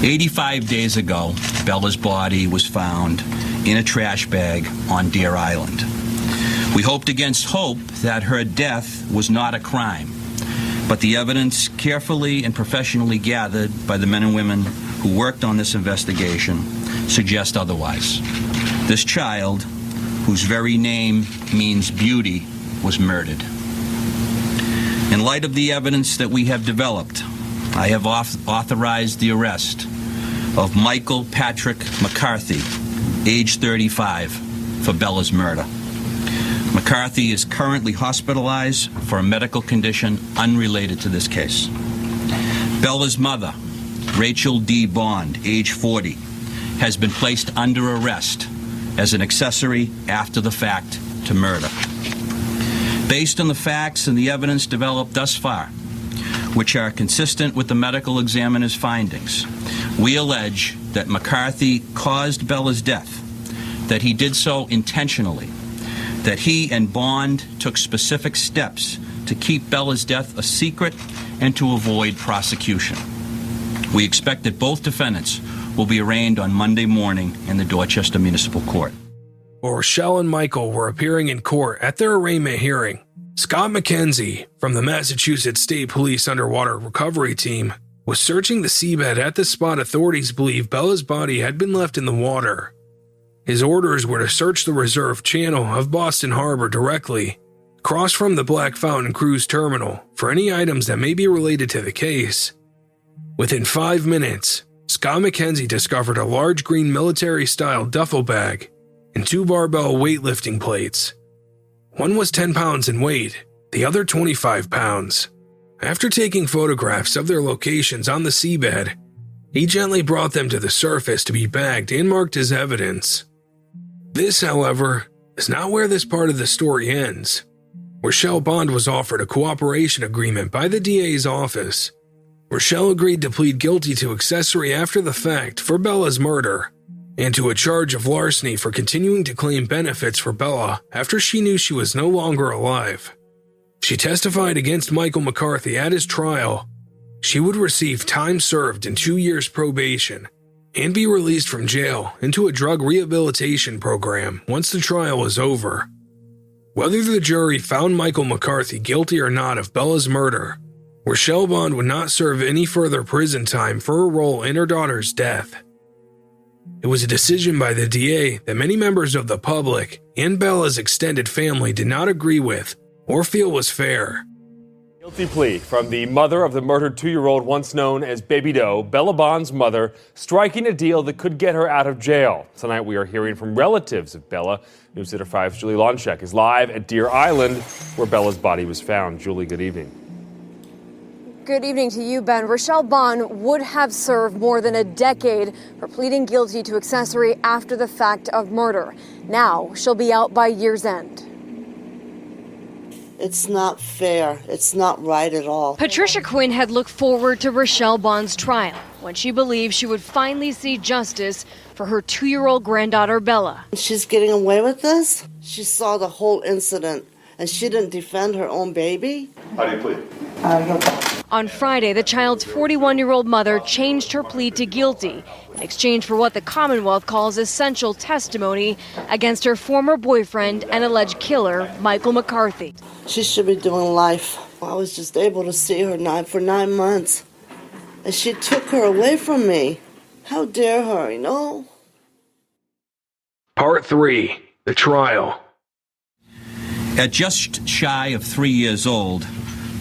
85 days ago, Bella's body was found in a trash bag on Deer Island. We hoped against hope that her death was not a crime, but the evidence carefully and professionally gathered by the men and women who worked on this investigation suggest otherwise. This child, whose very name means beauty, was murdered. In light of the evidence that we have developed, I have authorized the arrest of Michael Patrick McCarthy, age 35, for Bella's murder. McCarthy is currently hospitalized for a medical condition unrelated to this case. Bella's mother, Rachel D. Bond, age 40, has been placed under arrest as an accessory after the fact to murder. Based on the facts and the evidence developed thus far, which are consistent with the medical examiner's findings, we allege that McCarthy caused Bella's death, that he did so intentionally, that he and Bond took specific steps to keep Bella's death a secret and to avoid prosecution. We expect that both defendants will be arraigned on Monday morning in the Dorchester Municipal Court. while Rochelle and Michael were appearing in court at their arraignment hearing, Scott McKenzie from the Massachusetts State Police Underwater Recovery Team was searching the seabed at the spot authorities believe Bella's body had been left in the water. His orders were to search the reserve channel of Boston Harbor directly, across from the Black Fountain Cruise Terminal, for any items that may be related to the case. Within 5 minutes, Scott McKenzie discovered a large green military-style duffel bag and 2 barbell weightlifting plates. One was 10 pounds in weight, the other 25 pounds. After taking photographs of their locations on the seabed, he gently brought them to the surface to be bagged and marked as evidence. This, however, is not where this part of the story ends. Rochelle Bond was offered a cooperation agreement by the DA's office. Rochelle agreed to plead guilty to accessory after the fact for Bella's murder, and to a charge of larceny for continuing to claim benefits for Bella after she knew she was no longer alive. She testified against Michael McCarthy at his trial. She would receive time served and 2 years probation, and be released from jail into a drug rehabilitation program once the trial was over. Whether the jury found Michael McCarthy guilty or not of Bella's murder, Rochelle Bond would not serve any further prison time for her role in her daughter's death. It was a decision by the DA that many members of the public and Bella's extended family did not agree with or feel was fair. Guilty plea from the mother of the murdered 2-year-old once known as Baby Doe, Bella Bond's mother, striking a deal that could get her out of jail. Tonight we are hearing from relatives of Bella. Newsletter 5's Julie Lonchek is live at Deer Island, where Bella's body was found. Julie, good evening. Good evening to you, Ben. Rochelle Bond would have served more than a decade for pleading guilty to accessory after the fact of murder. Now she'll be out by year's end. It's not fair. It's not right at all. Patricia Quinn had looked forward to Rochelle Bond's trial when she believed she would finally see justice for her 2-year-old granddaughter, Bella. She's getting away with this? She saw the whole incident and she didn't defend her own baby? How do you plead? On Friday, the child's 41-year-old mother changed her plea to guilty in exchange for what the Commonwealth calls essential testimony against her former boyfriend and alleged killer, Michael McCarthy. She should be doing life. I was just able to see her for 9 months, and she took her away from me. How dare her, you know? Part 3. The Trial. At just shy of 3 years old,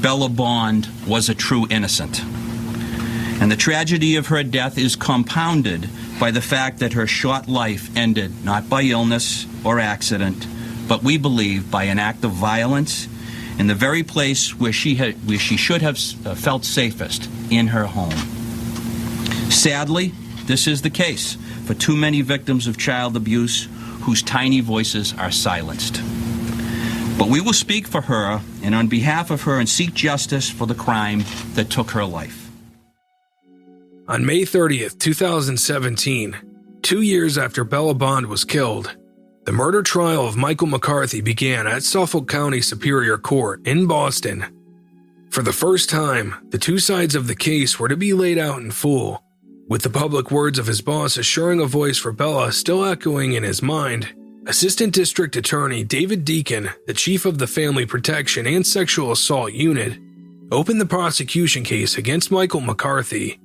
Bella Bond was a true innocent. And the tragedy of her death is compounded by the fact that her short life ended not by illness or accident, but we believe by an act of violence in the very place where she should have felt safest, in her home. Sadly, this is the case for too many victims of child abuse whose tiny voices are silenced. But we will speak for her and on behalf of her and seek justice for the crime that took her life. On May 30th, 2017, 2 years after Bella Bond was killed, the murder trial of Michael McCarthy began at Suffolk County Superior Court in Boston. For the first time, the two sides of the case were to be laid out in full, with the public words of his boss assuring a voice for Bella still echoing in his mind. Assistant District Attorney David Deacon, the chief of the Family Protection and Sexual Assault Unit, opened the prosecution case against Michael McCarthy.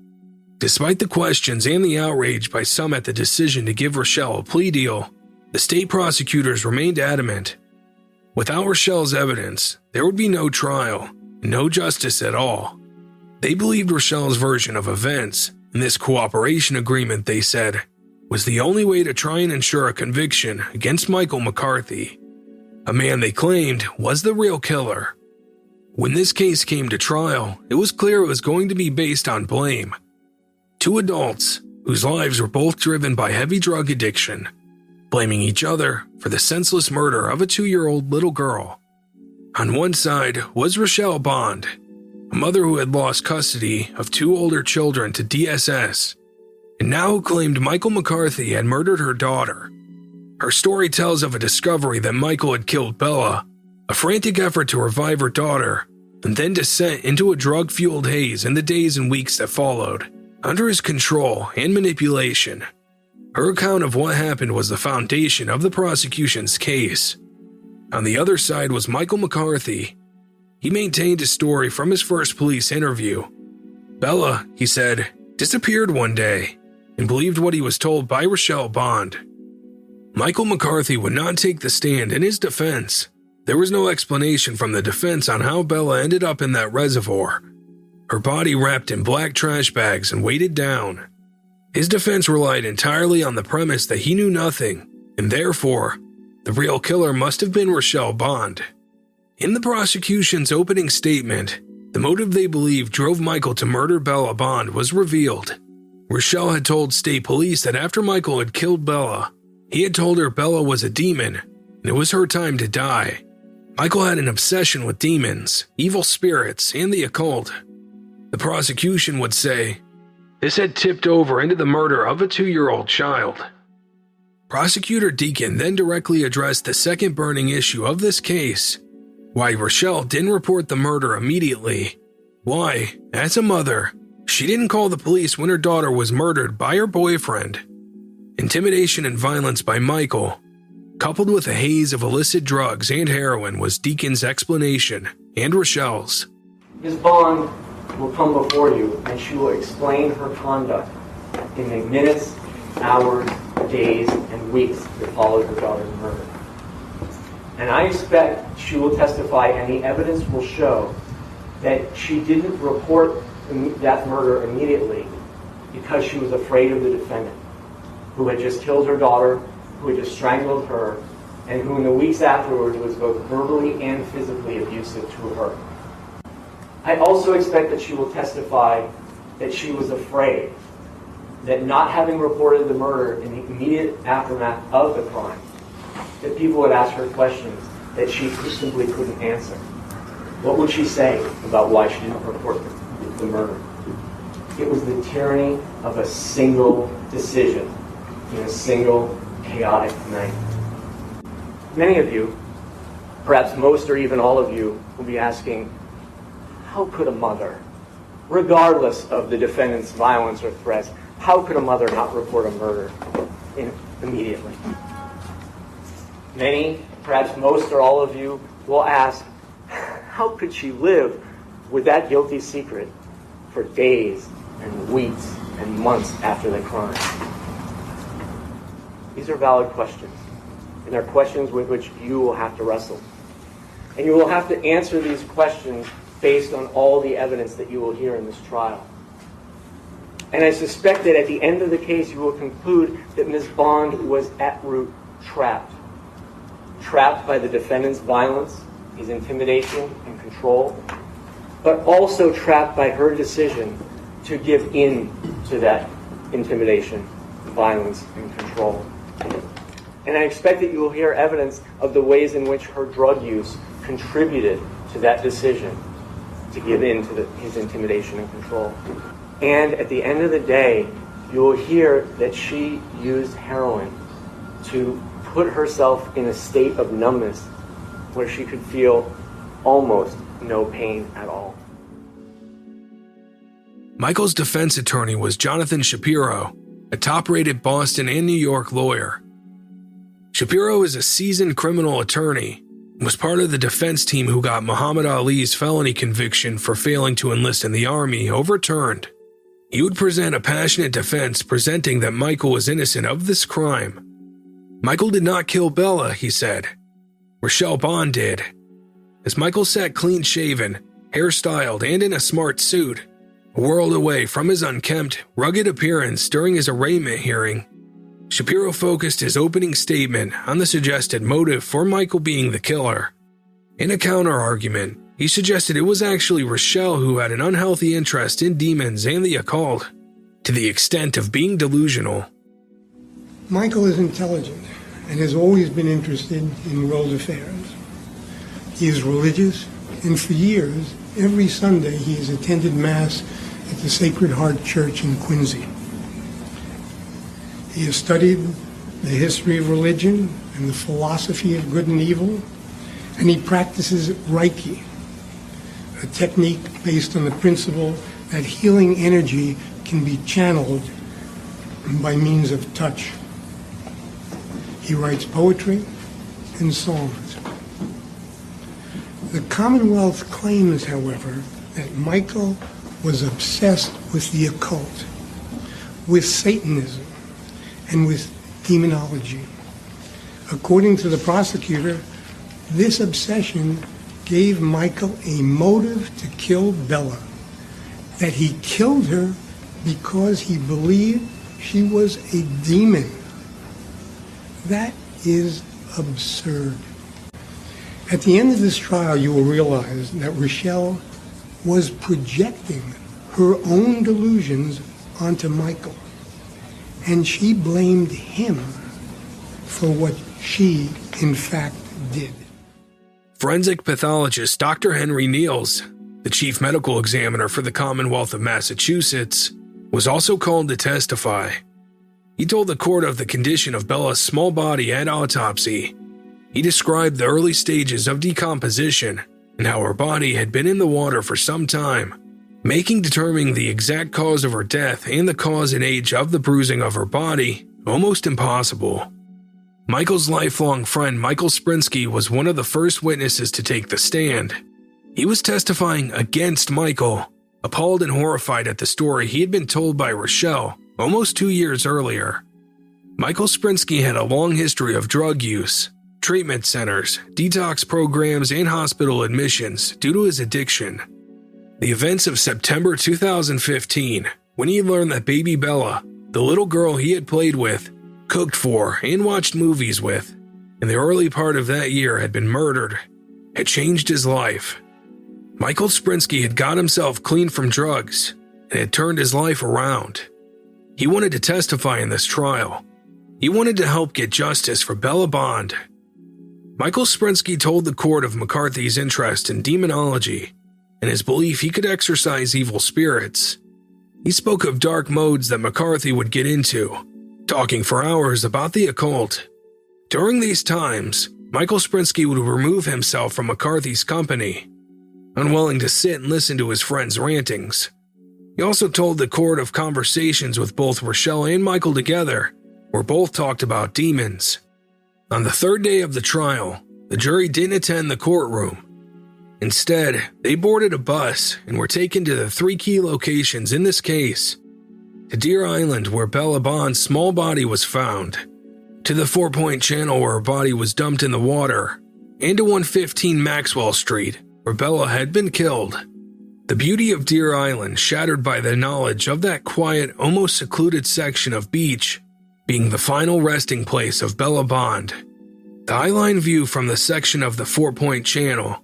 Despite the questions and the outrage by some at the decision to give Rochelle a plea deal, the state prosecutors remained adamant. Without Rochelle's evidence, there would be no trial, and no justice at all. They believed Rochelle's version of events, and this cooperation agreement, they said, was the only way to try and ensure a conviction against Michael McCarthy, a man they claimed was the real killer. When this case came to trial, it was clear it was going to be based on blame. Two adults, whose lives were both driven by heavy drug addiction, blaming each other for the senseless murder of a 2-year-old little girl. On one side was Rochelle Bond, a mother who had lost custody of 2 older children to DSS, and now who claimed Michael McCarthy had murdered her daughter. Her story tells of a discovery that Michael had killed Bella, a frantic effort to revive her daughter, and then descent into a drug-fueled haze in the days and weeks that followed. Under his control and manipulation, Her account of what happened was the foundation of the prosecution's case. On the other side was Michael McCarthy. He maintained his story from his first police interview. Bella, he said, disappeared one day and believed what he was told by Rochelle Bond. Michael McCarthy would not take the stand in his defense. There was no explanation from the defense on how Bella ended up in that reservoir. Her body wrapped in black trash bags and weighted down. His defense relied entirely on the premise that he knew nothing, and therefore, the real killer must have been Rochelle Bond. In the prosecution's opening statement, the motive they believed drove Michael to murder Bella Bond was revealed. Rochelle had told state police that after Michael had killed Bella, he had told her Bella was a demon, and it was her time to die. Michael had an obsession with demons, evil spirits, and the occult. The prosecution would say, this had tipped over into the murder of a 2-year-old child. Prosecutor Deacon then directly addressed the second burning issue of this case, why Rochelle didn't report the murder immediately. Why, as a mother, she didn't call the police when her daughter was murdered by her boyfriend. Intimidation and violence by Michael, coupled with a haze of illicit drugs and heroin, was Deacon's explanation, and Rochelle's. Ms. Bond will come before you and she will explain her conduct in the minutes, hours, days, and weeks that followed her daughter's murder. And I expect she will testify and the evidence will show that she didn't report that murder immediately because she was afraid of the defendant, who had just killed her daughter, who had just strangled her, and who in the weeks afterwards was both verbally and physically abusive to her. I also expect that she will testify that she was afraid that not having reported the murder in the immediate aftermath of the crime, that people would ask her questions that she simply couldn't answer. What would she say about why she didn't report the murder? It was the tyranny of a single decision in a single chaotic night. Many of you, perhaps most or even all of you, will be asking, how could a mother, regardless of the defendant's violence or threats, how could a mother not report a murder immediately? Many, perhaps most or all of you, will ask, how could she live with that guilty secret for days and weeks and months after the crime? These are valid questions, and they're questions with which you will have to wrestle. And you will have to answer these questions based on all the evidence that you will hear in this trial. And I suspect that at the end of the case, you will conclude that Ms. Bond was at root trapped. Trapped by the defendant's violence, his intimidation and control, but also trapped by her decision to give in to that intimidation, violence, and control. And I expect that you will hear evidence of the ways in which her drug use contributed to that decision to give in to his intimidation and control. And at the end of the day, you will hear that she used heroin to put herself in a state of numbness where she could feel almost no pain at all. Michael's defense attorney was Jonathan Shapiro, a top-rated Boston and New York lawyer. Shapiro is a seasoned criminal attorney and was part of the defense team who got Muhammad Ali's felony conviction for failing to enlist in the army overturned. He would present a passionate defense presenting that Michael was innocent of this crime. Michael did not kill Bella, he said. Rochelle Bond did. As Michael sat clean-shaven, hairstyled, and in a smart suit, a world away from his unkempt, rugged appearance during his arraignment hearing, Shapiro focused his opening statement on the suggested motive for Michael being the killer. In a counter-argument, he suggested it was actually Rochelle who had an unhealthy interest in demons and the occult, to the extent of being delusional. Michael is intelligent and has always been interested in world affairs. He is religious, and for years, every Sunday he has attended Mass at the Sacred Heart Church in Quincy. He has studied the history of religion and the philosophy of good and evil, and he practices Reiki, a technique based on the principle that healing energy can be channeled by means of touch He writes poetry and songs. The Commonwealth claims, however, that Michael was obsessed with the occult, with Satanism, and with demonology. According to the prosecutor, this obsession gave Michael a motive to kill Bella, that he killed her because he believed she was a demon. That is absurd. At the end of this trial, you will realize that Rochelle was projecting her own delusions onto Michael, and she blamed him for what she, in fact, did. Forensic pathologist Dr. Henry Niels, the chief medical examiner for the Commonwealth of Massachusetts, was also called to testify. He told the court of the condition of Bella's small body at autopsy. He described the early stages of decomposition and how her body had been in the water for some time, making determining the exact cause of her death and the cause and age of the bruising of her body almost impossible. Michael's lifelong friend Michael Sprinsky was one of the first witnesses to take the stand. He was testifying against Michael, appalled and horrified at the story he had been told by Rochelle almost 2 years earlier. Michael Sprinsky had a long history of drug use, treatment centers, detox programs, and hospital admissions due to his addiction. The events of September 2015, when he learned that baby Bella, the little girl he had played with, cooked for, and watched movies with, in the early part of that year had been murdered, had changed his life. Michael Sprinsky had got himself clean from drugs and had turned his life around. He wanted to testify in this trial. He wanted to help get justice for Bella Bond. Michael Sprinsky told the court of McCarthy's interest in demonology and his belief he could exorcise evil spirits. He spoke of dark modes that McCarthy would get into, talking for hours about the occult. During these times, Michael Sprinsky would remove himself from McCarthy's company, unwilling to sit and listen to his friends' rantings. He also told the court of conversations with both Rochelle and Michael together, where both talked about demons. On the third day of the trial, the jury didn't attend the courtroom. Instead, they boarded a bus and were taken to the 3 key locations in this case: to Deer Island, where Bella Bond's small body was found, to the 4 Point Channel, where her body was dumped in the water, and to 115 Maxwell Street, where Bella had been killed. The beauty of Deer Island shattered by the knowledge of that quiet, almost secluded section of beach being the final resting place of Bella Bond. The highline view from the section of the 4 Point Channel,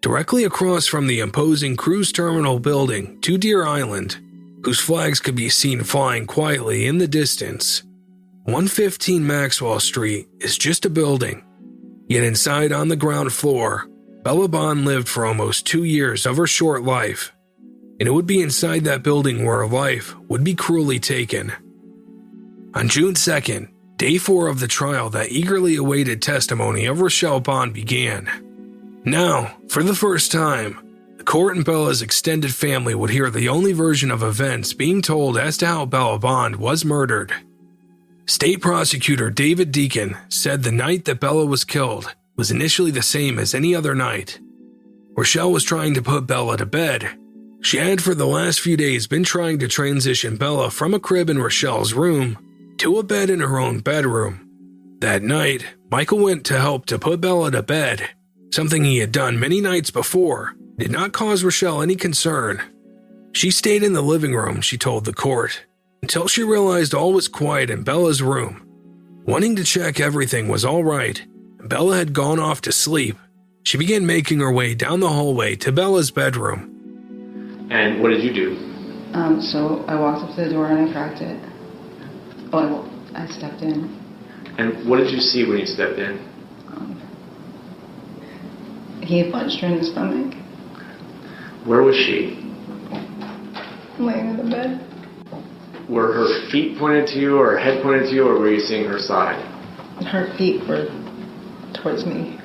directly across from the imposing cruise terminal building to Deer Island, whose flags could be seen flying quietly in the distance. 115 Maxwell Street is just a building, yet inside on the ground floor, Bella Bond lived for almost 2 years of her short life, and it would be inside that building where her life would be cruelly taken. On June 2nd, day 4 of the trial, that eagerly awaited testimony of Rochelle Bond began. Now, for the first time, the court and Bella's extended family would hear the only version of events being told as to how Bella Bond was murdered. State Prosecutor David Deacon said the night that Bella was killed was initially the same as any other night. Rochelle was trying to put Bella to bed. She had for the last few days been trying to transition Bella from a crib in Rochelle's room to a bed in her own bedroom. That night, Michael went to help to put Bella to bed. Something he had done many nights before did not cause Rochelle any concern. She stayed in the living room, she told the court, until she realized all was quiet in Bella's room. Wanting to check everything was all right, Bella had gone off to sleep. She began making her way down the hallway to Bella's bedroom. And what did you do? So I walked up to the door and I cracked it. Oh, I stepped in. And what did you see when you stepped in? He punched her in the stomach. Where was she? Laying in the bed. Were her feet pointed to you, or her head pointed to you, or were you seeing her side? Her feet were towards me.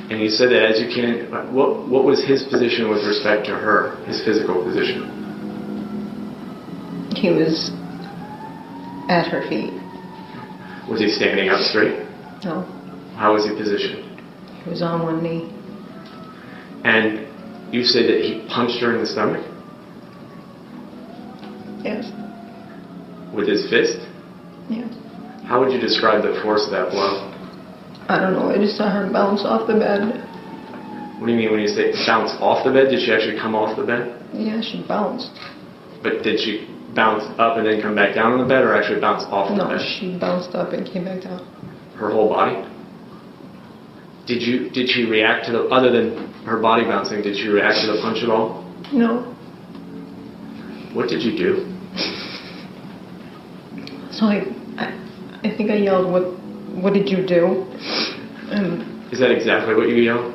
And you said that as you came, what was his position with respect to her, his physical position? He was at her feet. Was he standing up straight? No. How was he positioned? He was on one knee. And you say that he punched her in the stomach? Yes. With his fist? Yes. How would you describe the force of that blow? I don't know. I just saw her bounce off the bed. What do you mean when you say bounce off the bed? Did she actually come off the bed? Yeah, she bounced. But did she bounce up and then come back down on the bed, or actually bounce off the bed? No, she bounced up and came back down. Her whole body? Did she react to the, other than her body bouncing, did she react to the punch at all? No. What did you do? So I think I yelled, what did you do? And Is that exactly what you yelled?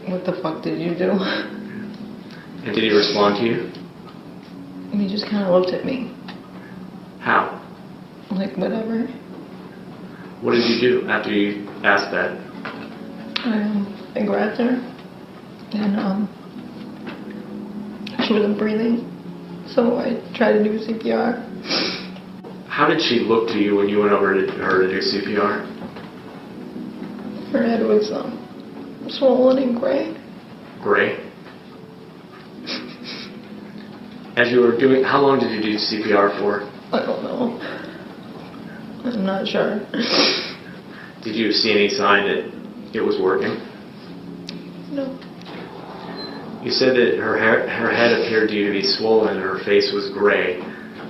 what the fuck did you do? And did he respond to you? And he just kind of looked at me. How? Like, whatever. What did you do after you asked that? I grabbed her, and she wasn't breathing, so I tried to do CPR. How did she look to you when you went over to her to do CPR? Her head was swollen and gray. Gray? As you were doing, how long did you do CPR for? I don't know. I'm not sure. Did you see any sign that it was working? No. You said that her head appeared to you to be swollen and her face was gray.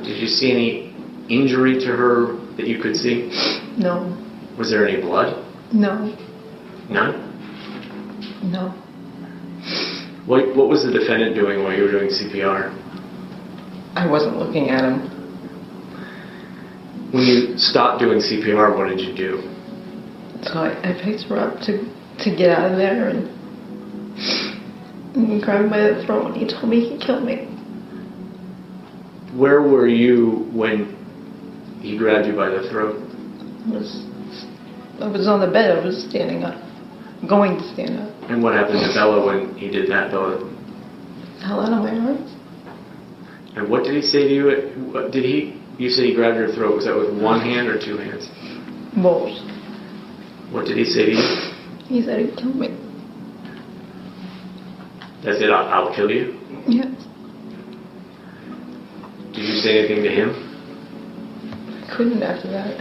Did you see any injury to her that you could see? No. Was there any blood? No. None? No. What was the defendant doing while you were doing CPR? I wasn't looking at him. When you stopped doing CPR, what did you do? So I picked her up to get out of there and grabbed me by the throat, and he told me he'd kill me. Where were you when he grabbed you by the throat? I was on the bed. I was standing up, going to stand up. And what happened to Bella when he did that, Bella? Hell out of my arms. And what did he say to you? You said he grabbed your throat. Was that with one hand or two hands? Both. What did he say to you? He said he'd kill me. That's it, I'll kill you? Yes. Did you say anything to him? I couldn't after that.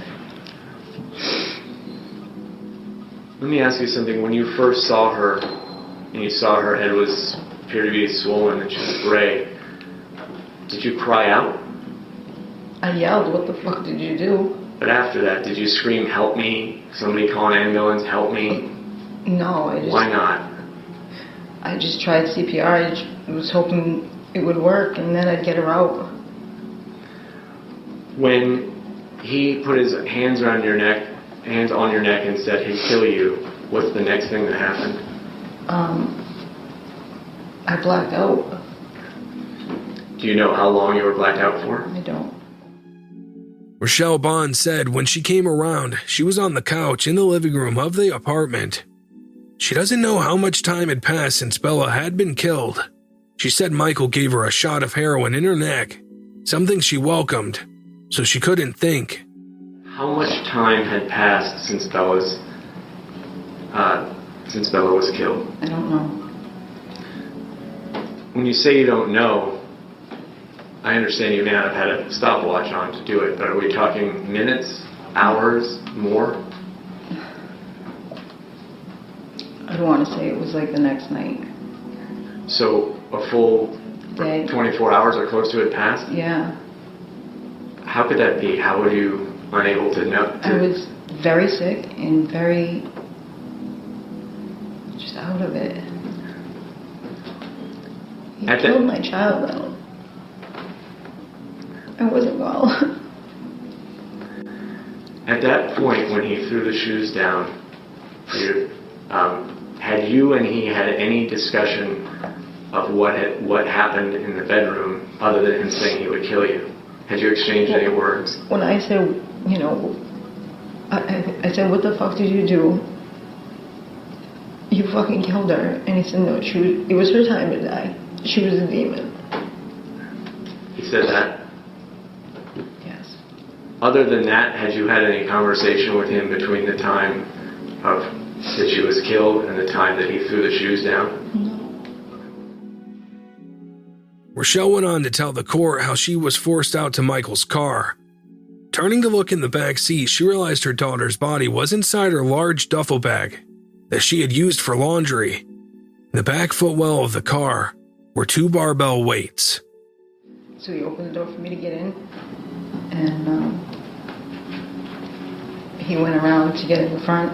Let me ask you something. When you first saw her, and you saw her head appeared to be swollen and she was gray, did you cry out? I yelled, what the fuck did you do? But after that, did you scream, help me? Somebody call an ambulance, help me? No, Why not? I just tried CPR. I was hoping it would work, and then I'd get her out. When he put his hands on your neck and said he'd kill you, what's the next thing that happened? I blacked out. Do you know how long you were blacked out for? I don't. Rochelle Bond said when she came around, she was on the couch in the living room of the apartment. She doesn't know how much time had passed since Bella had been killed. She said Michael gave her a shot of heroin in her neck, something she welcomed, so she couldn't think. How much time had passed since Bella was killed? I don't know. When you say you don't know, I understand you may not have had a stopwatch on to do it, but are we talking minutes, hours, more? I don't want to say it was like the next night. So a full day, 24 hours or close to it passed? Yeah. How could that be? How were you unable to know? I was very sick and very just out of it. He killed my child though. I wasn't well. At that point, when he threw the shoes down, had you and he had any discussion of what happened in the bedroom other than him saying he would kill you? Had you exchanged any words? When I said, I said, what the fuck did you do? You fucking killed her. And he said, no, it was her time to die. She was a demon. He said that? Yes. Other than that, had you had any conversation with him between the time of that she was killed and the time that he threw the shoes down? Rochelle went on to tell the court how she was forced out to Michael's car. Turning to look in the back seat, she realized her daughter's body was inside her large duffel bag that she had used for laundry. In the back footwell of the car were 2 barbell weights. So he opened the door for me to get in, and he went around to get in the front.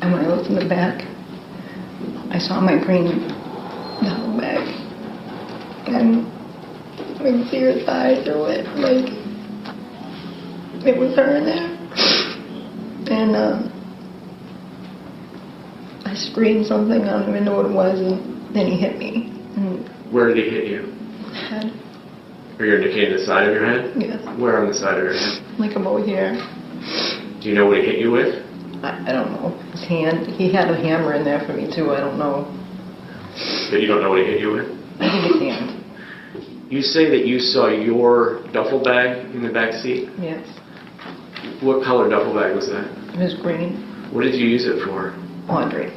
And when I looked in the back, I saw my green duffel bag, and I could see her thighs through it, like it was her in there. And I screamed something, I don't even know what it was, and then he hit me. And where did he hit you? head. Are you indicating the side of your head? Yes. Where on the side of your head? Like about here. Do you know what he hit you with? I don't know. His hand. He had a hammer in there for me too. I don't know. But you don't know what he hit you with? I think his hand. You say that you saw your duffel bag in the back seat? Yes. What color duffel bag was that? It was green. What did you use it for? Laundry.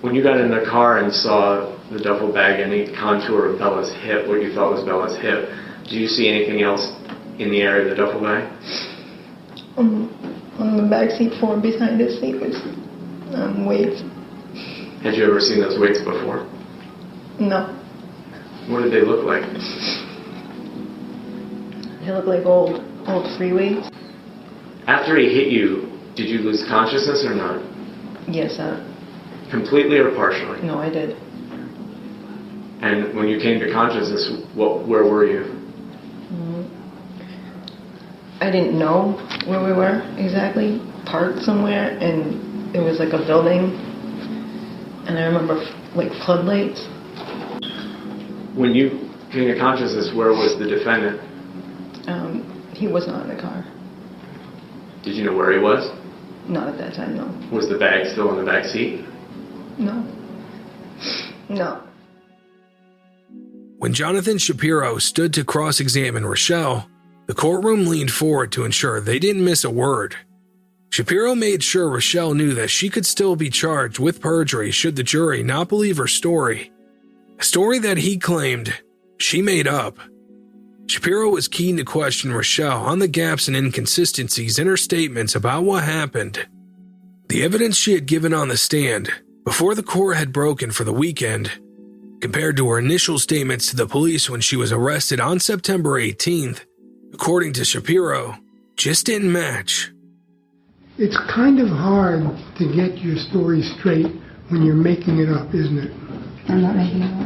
When you got in the car and saw the duffel bag and the contour of Bella's hip, what you thought was Bella's hip, did you see anything else in the area of the duffel bag? On the back seat floor behind his seat was weights. Had you ever seen those weights before? No. What did they look like? They look like old free weights. After he hit you, did you lose consciousness or not? Yes, Completely or partially? no, I did. And when you came to consciousness, where were you? I didn't know where we were exactly. Parked somewhere, and it was like a building. And I remember like floodlights. When you came to consciousness, where was the defendant? He was not in the car. Did you know where he was? Not at that time, no. Was the bag still in the back seat? No. No. When Jonathan Shapiro stood to cross-examine Rochelle, the courtroom leaned forward to ensure they didn't miss a word. Shapiro made sure Rochelle knew that she could still be charged with perjury should the jury not believe her story. A story that he claimed she made up. Shapiro was keen to question Rochelle on the gaps and inconsistencies in her statements about what happened. The evidence she had given on the stand, before the court had broken for the weekend, compared to her initial statements to the police when she was arrested on September 18th, according to Shapiro, just didn't match. It's kind of hard to get your story straight when you're making it up, isn't it? I'm not making it up.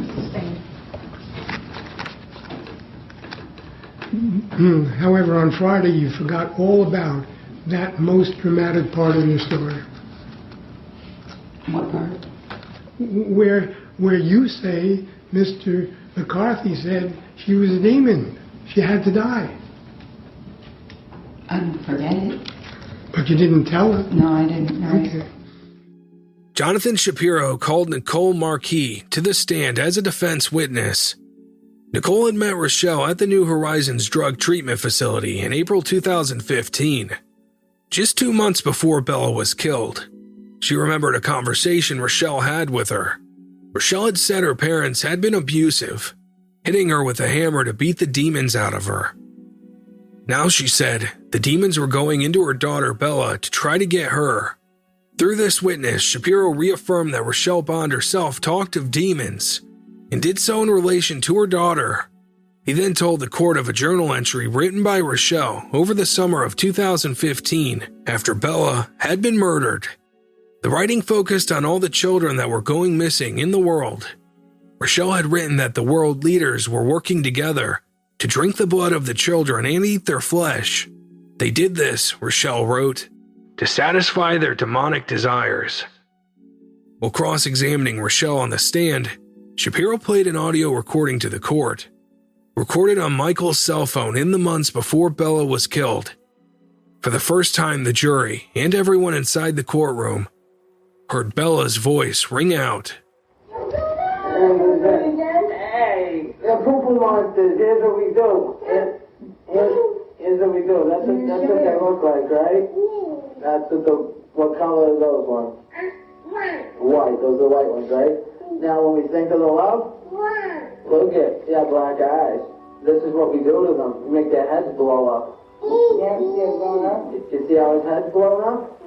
However, on Friday you forgot all about that most dramatic part of your story. What part? Where you say Mr. McCarthy said she was a demon. She had to die. I didn't forget it. But you didn't tell it. No, I didn't. Right. Okay. Jonathan Shapiro called Nicole Marquis to the stand as a defense witness. Nicole had met Rochelle at the New Horizons drug treatment facility in April 2015, just 2 months before Bella was killed. She remembered a conversation Rochelle had with her. Rochelle had said her parents had been abusive, hitting her with a hammer to beat the demons out of her. Now she said the demons were going into her daughter Bella to try to get her. Through this witness, Shapiro reaffirmed that Rochelle Bond herself talked of demons and did so in relation to her daughter. He then told the court of a journal entry written by Rochelle over the summer of 2015 after Bella had been murdered. The writing focused on all the children that were going missing in the world. Rochelle had written that the world leaders were working together to drink the blood of the children and eat their flesh. They did this, Rochelle wrote, to satisfy their demonic desires. While cross-examining Rochelle on the stand, Shapiro played an audio recording to the court, recorded on Michael's cell phone in the months before Bella was killed. For the first time, the jury and everyone inside the courtroom heard Bella's voice ring out. Hey, the poo-poo monsters, here's what we do. Here's here's what we do. That's what they look like, right? That's what color are those ones? White. Those are the white ones, right? Now, when we think of the love, look at, black eyes. This is what we do to them. We make their heads blow up. Yeah, see it blowing up? You see how his head's blowing up?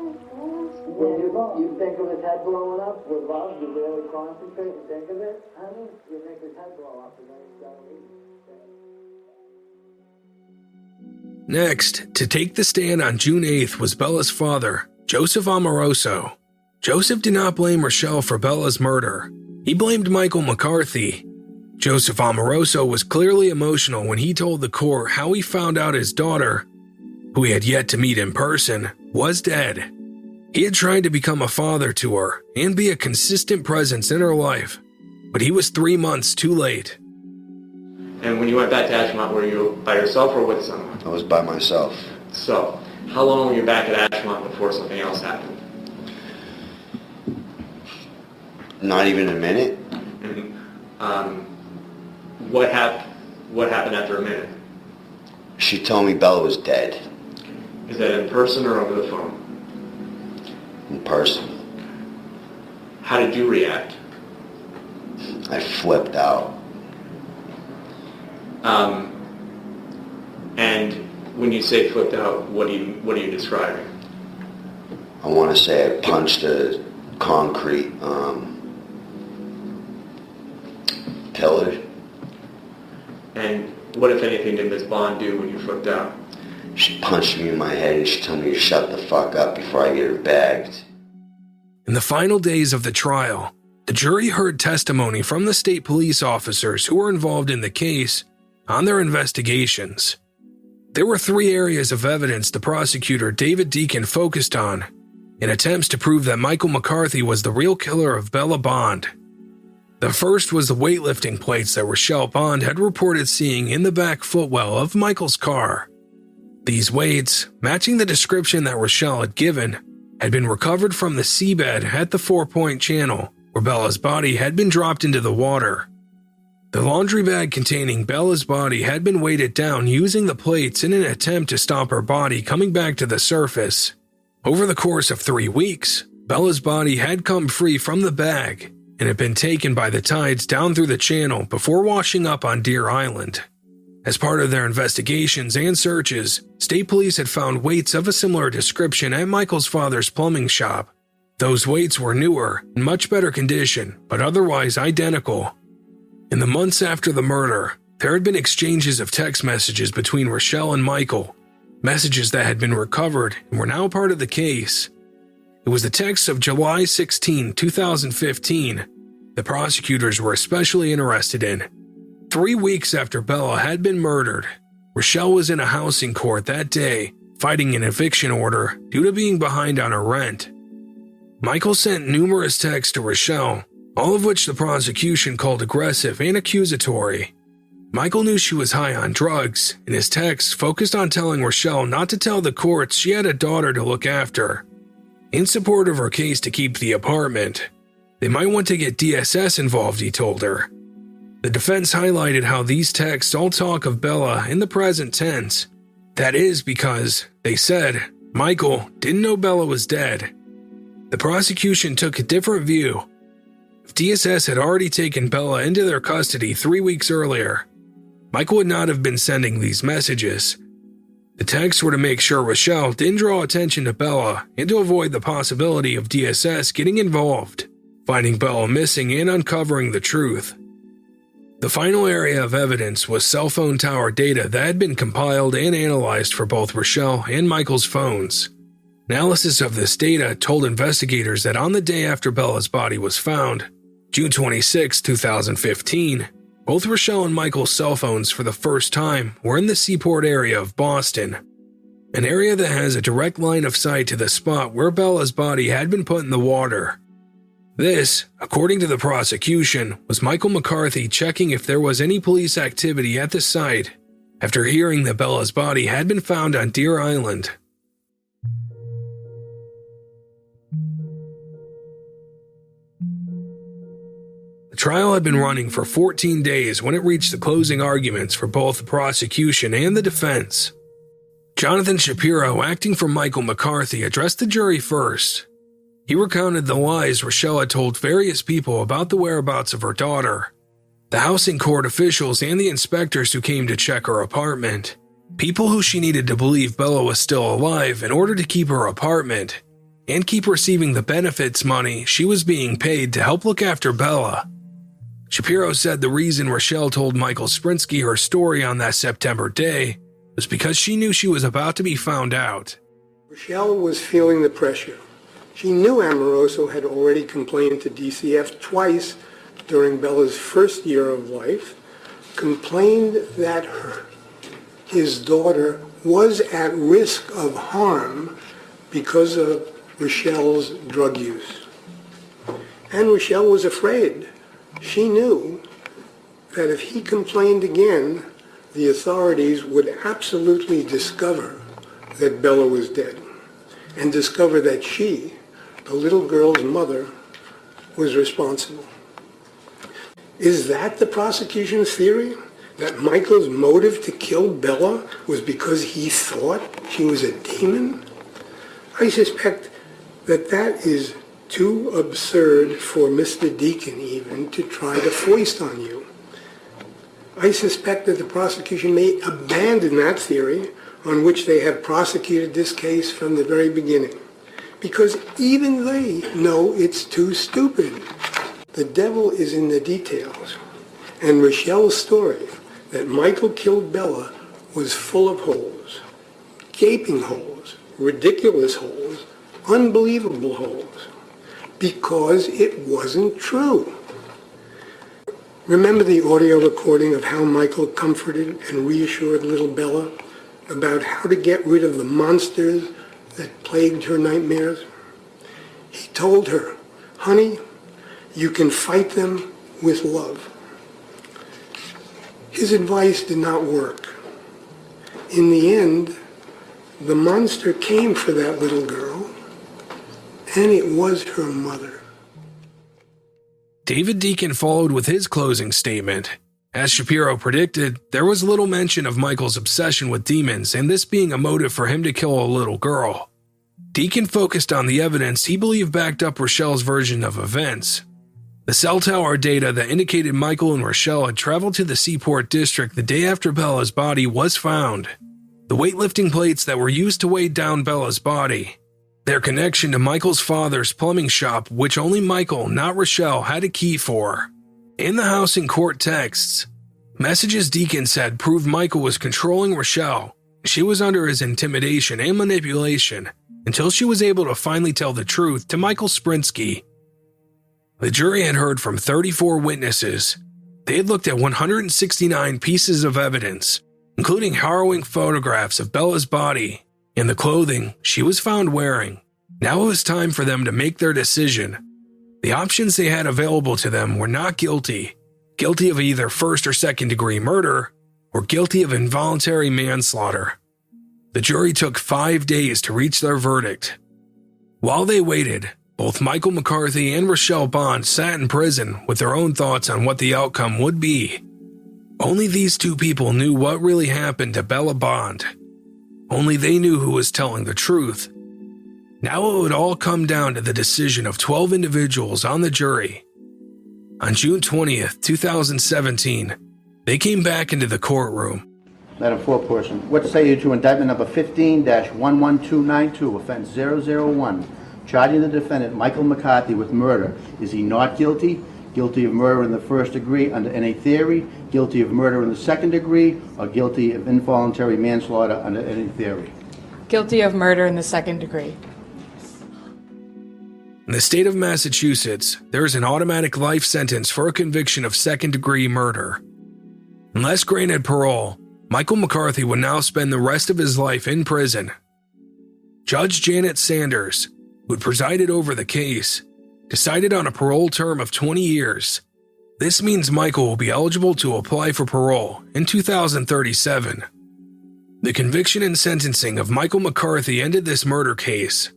When you think of his head blowing up with love, you really concentrate and think of it, honey, you make his head blow up and then it's done with you. Next, to take the stand on June 8th was Bella's father, Joseph Amoroso. Joseph did not blame Rochelle for Bella's murder. He blamed Michael McCarthy. Joseph Amoroso was clearly emotional when he told the court how he found out his daughter, who he had yet to meet in person, was dead. He had tried to become a father to her and be a consistent presence in her life, but he was 3 months too late. And when you went back to Ashmont, were you by yourself or with someone? I was by myself. So, how long were you back at Ashmont before something else happened? Not even a minute. And, what happened after a minute? She told me Bella was dead. Is that in person or over the phone? In person. How did you react? I flipped out. And when you say flipped out, what are you describing? I want to say I punched a concrete pillar. And what, if anything, did Ms. Bond do when you flipped out? She punched me in my head and she told me to shut the fuck up before I get her bagged. In the final days of the trial, the jury heard testimony from the state police officers who were involved in the case on their investigations. There were 3 areas of evidence the prosecutor David Deacon focused on in attempts to prove that Michael McCarthy was the real killer of Bella Bond. The first was the weightlifting plates that Rochelle Bond had reported seeing in the back footwell of Michael's car. These weights, matching the description that Rochelle had given, had been recovered from the seabed at the 4-Point Channel, where Bella's body had been dropped into the water. The laundry bag containing Bella's body had been weighted down using the plates in an attempt to stop her body coming back to the surface. Over the course of 3 weeks, Bella's body had come free from the bag and had been taken by the tides down through the channel before washing up on Deer Island. As part of their investigations and searches, state police had found weights of a similar description at Michael's father's plumbing shop. Those weights were newer, in much better condition, but otherwise identical. In the months after the murder, there had been exchanges of text messages between Rochelle and Michael, messages that had been recovered and were now part of the case. It was the texts of July 16, 2015, the prosecutors were especially interested in. 3 weeks after Bella had been murdered, Rochelle was in a housing court that day, fighting an eviction order due to being behind on her rent. Michael sent numerous texts to Rochelle, all of which the prosecution called aggressive and accusatory. Michael knew she was high on drugs, and his texts focused on telling Rochelle not to tell the courts she had a daughter to look after. In support of her case to keep the apartment, they might want to get DSS involved, he told her. The defense highlighted how these texts all talk of Bella in the present tense. That is because, they said, Michael didn't know Bella was dead. The prosecution took a different view. If DSS had already taken Bella into their custody 3 weeks earlier, Michael would not have been sending these messages. The texts were to make sure Rochelle didn't draw attention to Bella and to avoid the possibility of DSS getting involved, finding Bella missing and uncovering the truth. The final area of evidence was cell phone tower data that had been compiled and analyzed for both Rochelle and Michael's phones. Analysis of this data told investigators that on the day after Bella's body was found, June 26, 2015, both Rochelle and Michael's cell phones for the first time were in the Seaport area of Boston, an area that has a direct line of sight to the spot where Bella's body had been put in the water. This, according to the prosecution, was Michael McCarthy checking if there was any police activity at the site after hearing that Bella's body had been found on Deer Island. The trial had been running for 14 days when it reached the closing arguments for both the prosecution and the defense. Jonathan Shapiro, acting for Michael McCarthy, addressed the jury first. He recounted the lies Rochelle had told various people about the whereabouts of her daughter, the housing court officials and the inspectors who came to check her apartment, people who she needed to believe Bella was still alive in order to keep her apartment and keep receiving the benefits money she was being paid to help look after Bella. Shapiro said the reason Rochelle told Michael Sprinsky her story on that September day was because she knew she was about to be found out. Rochelle was feeling the pressure. She knew Amoroso had already complained to DCF twice during Bella's first year of life, complained that his daughter was at risk of harm because of Rochelle's drug use. And Rochelle was afraid. She knew that if he complained again, the authorities would absolutely discover that Bella was dead and discover that she, the little girl's mother, was responsible. Is that the prosecution's theory? That Michael's motive to kill Bella was because he thought she was a demon? I suspect that that is too absurd for Mr. Deacon even to try to foist on you. I suspect that the prosecution may abandon that theory on which they have prosecuted this case from the very beginning, because even they know it's too stupid. The devil is in the details, and Rochelle's story that Michael killed Bella was full of holes, gaping holes, ridiculous holes, unbelievable holes, because it wasn't true. Remember the audio recording of how Michael comforted and reassured little Bella about how to get rid of the monsters that plagued her nightmares? He told her, "Honey, you can fight them with love." His advice did not work. In the end, the monster came for that little girl, and it was her mother. David Deacon followed with his closing statement. As Shapiro predicted, there was little mention of Michael's obsession with demons and this being a motive for him to kill a little girl. Deacon focused on the evidence he believed backed up Rochelle's version of events. The cell tower data that indicated Michael and Rochelle had traveled to the Seaport District the day after Bella's body was found. The weightlifting plates that were used to weigh down Bella's body. Their connection to Michael's father's plumbing shop, which only Michael, not Rochelle, had a key for. In the house and court texts, messages Deacon said proved Michael was controlling Rochelle. She was under his intimidation and manipulation until she was able to finally tell the truth to Michael Sprinsky. The jury had heard from 34 witnesses. They had looked at 169 pieces of evidence, including harrowing photographs of Bella's body and the clothing she was found wearing. Now it was time for them to make their decision. The options they had available to them were not guilty of either first or second degree murder, or guilty of involuntary manslaughter. The jury took 5 days to reach their verdict. While they waited, both Michael McCarthy and Rochelle Bond sat in prison with their own thoughts on what the outcome would be. Only these two people knew what really happened to Bella Bond. Only they knew who was telling the truth. Now it would all come down to the decision of 12 individuals on the jury. On June 20th, 2017, they came back into the courtroom. Madam Foreperson, what say you to indictment number 15-11292, offense 001, charging the defendant Michael McCarthy with murder? Is he not guilty? Guilty of murder in the first degree under any theory, guilty of murder in the second degree, or guilty of involuntary manslaughter under any theory? Guilty of murder in the second degree. In the state of Massachusetts, there is an automatic life sentence for a conviction of second-degree murder. Unless granted parole, Michael McCarthy would now spend the rest of his life in prison. Judge Janet Sanders, who had presided over the case, decided on a parole term of 20 years. This means Michael will be eligible to apply for parole in 2037. The conviction and sentencing of Michael McCarthy ended this murder case.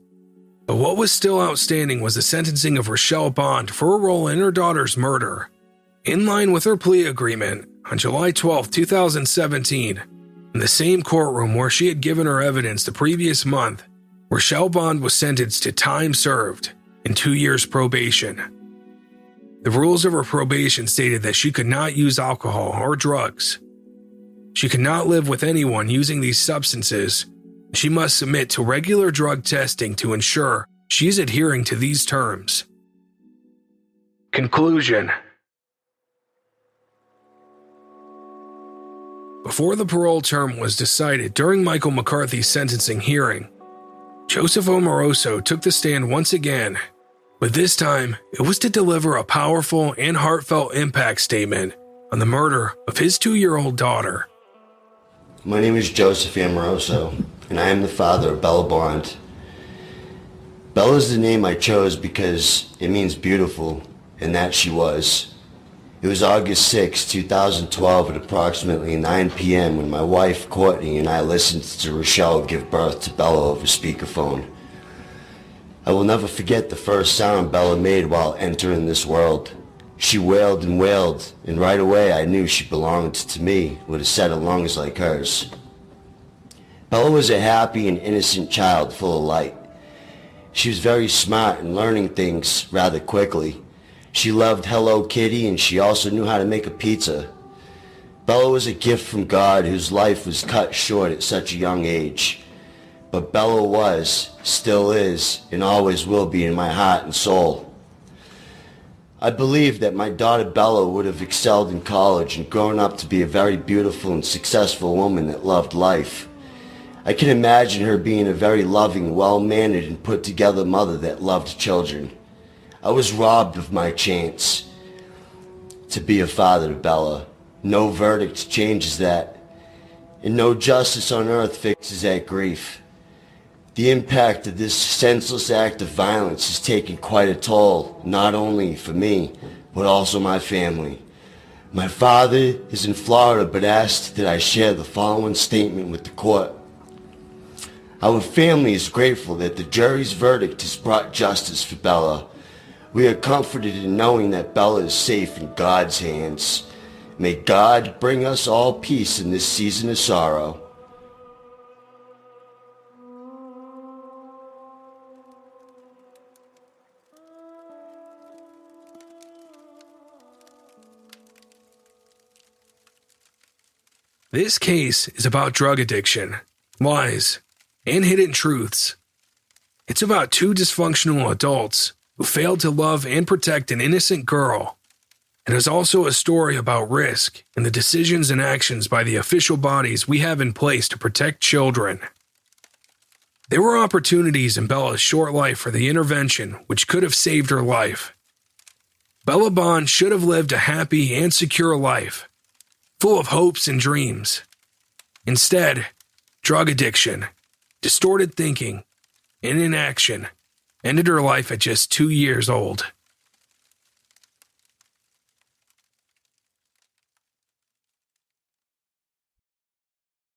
But what was still outstanding was the sentencing of Rochelle Bond for a role in her daughter's murder. In line with her plea agreement, on July 12, 2017, in the same courtroom where she had given her evidence the previous month, Rochelle Bond was sentenced to time served and 2 years probation. The rules of her probation stated that she could not use alcohol or drugs. She could not live with anyone using these substances. She must submit to regular drug testing to ensure she is adhering to these terms. Conclusion. Before the parole term was decided during Michael McCarthy's sentencing hearing, Joseph Omaroso took the stand once again, but this time it was to deliver a powerful and heartfelt impact statement on the murder of his 2-year-old daughter. My name is Joseph Amoroso, and I am the father of Bella Bond. Bella is the name I chose because it means beautiful, and that she was. It was August 6, 2012 at approximately 9 p.m. when my wife, Courtney, and I listened to Rochelle give birth to Bella over speakerphone. I will never forget the first sound Bella made while entering this world. She wailed, and right away I knew she belonged to me with a set of lungs like hers. Bella was a happy and innocent child full of light. She was very smart and learning things rather quickly. She loved Hello Kitty, and she also knew how to make a pizza. Bella was a gift from God whose life was cut short at such a young age. But Bella was, still is, and always will be in my heart and soul. I believe that my daughter Bella would have excelled in college and grown up to be a very beautiful and successful woman that loved life. I can imagine her being a very loving, well-mannered, and put-together mother that loved children. I was robbed of my chance to be a father to Bella. No verdict changes that, and no justice on earth fixes that grief. The impact of this senseless act of violence has taken quite a toll, not only for me, but also my family. My father is in Florida, but asked that I share the following statement with the court. Our family is grateful that the jury's verdict has brought justice for Bella. We are comforted in knowing that Bella is safe in God's hands. May God bring us all peace in this season of sorrow. This case is about drug addiction, lies, and hidden truths. It's about 2 dysfunctional adults who failed to love and protect an innocent girl. It is also a story about risk and the decisions and actions by the official bodies we have in place to protect children. There were opportunities in Bella's short life for the intervention which could have saved her life. Bella Bond should have lived a happy and secure life, full of hopes and dreams. Instead, drug addiction, distorted thinking, and inaction ended her life at just 2 years old.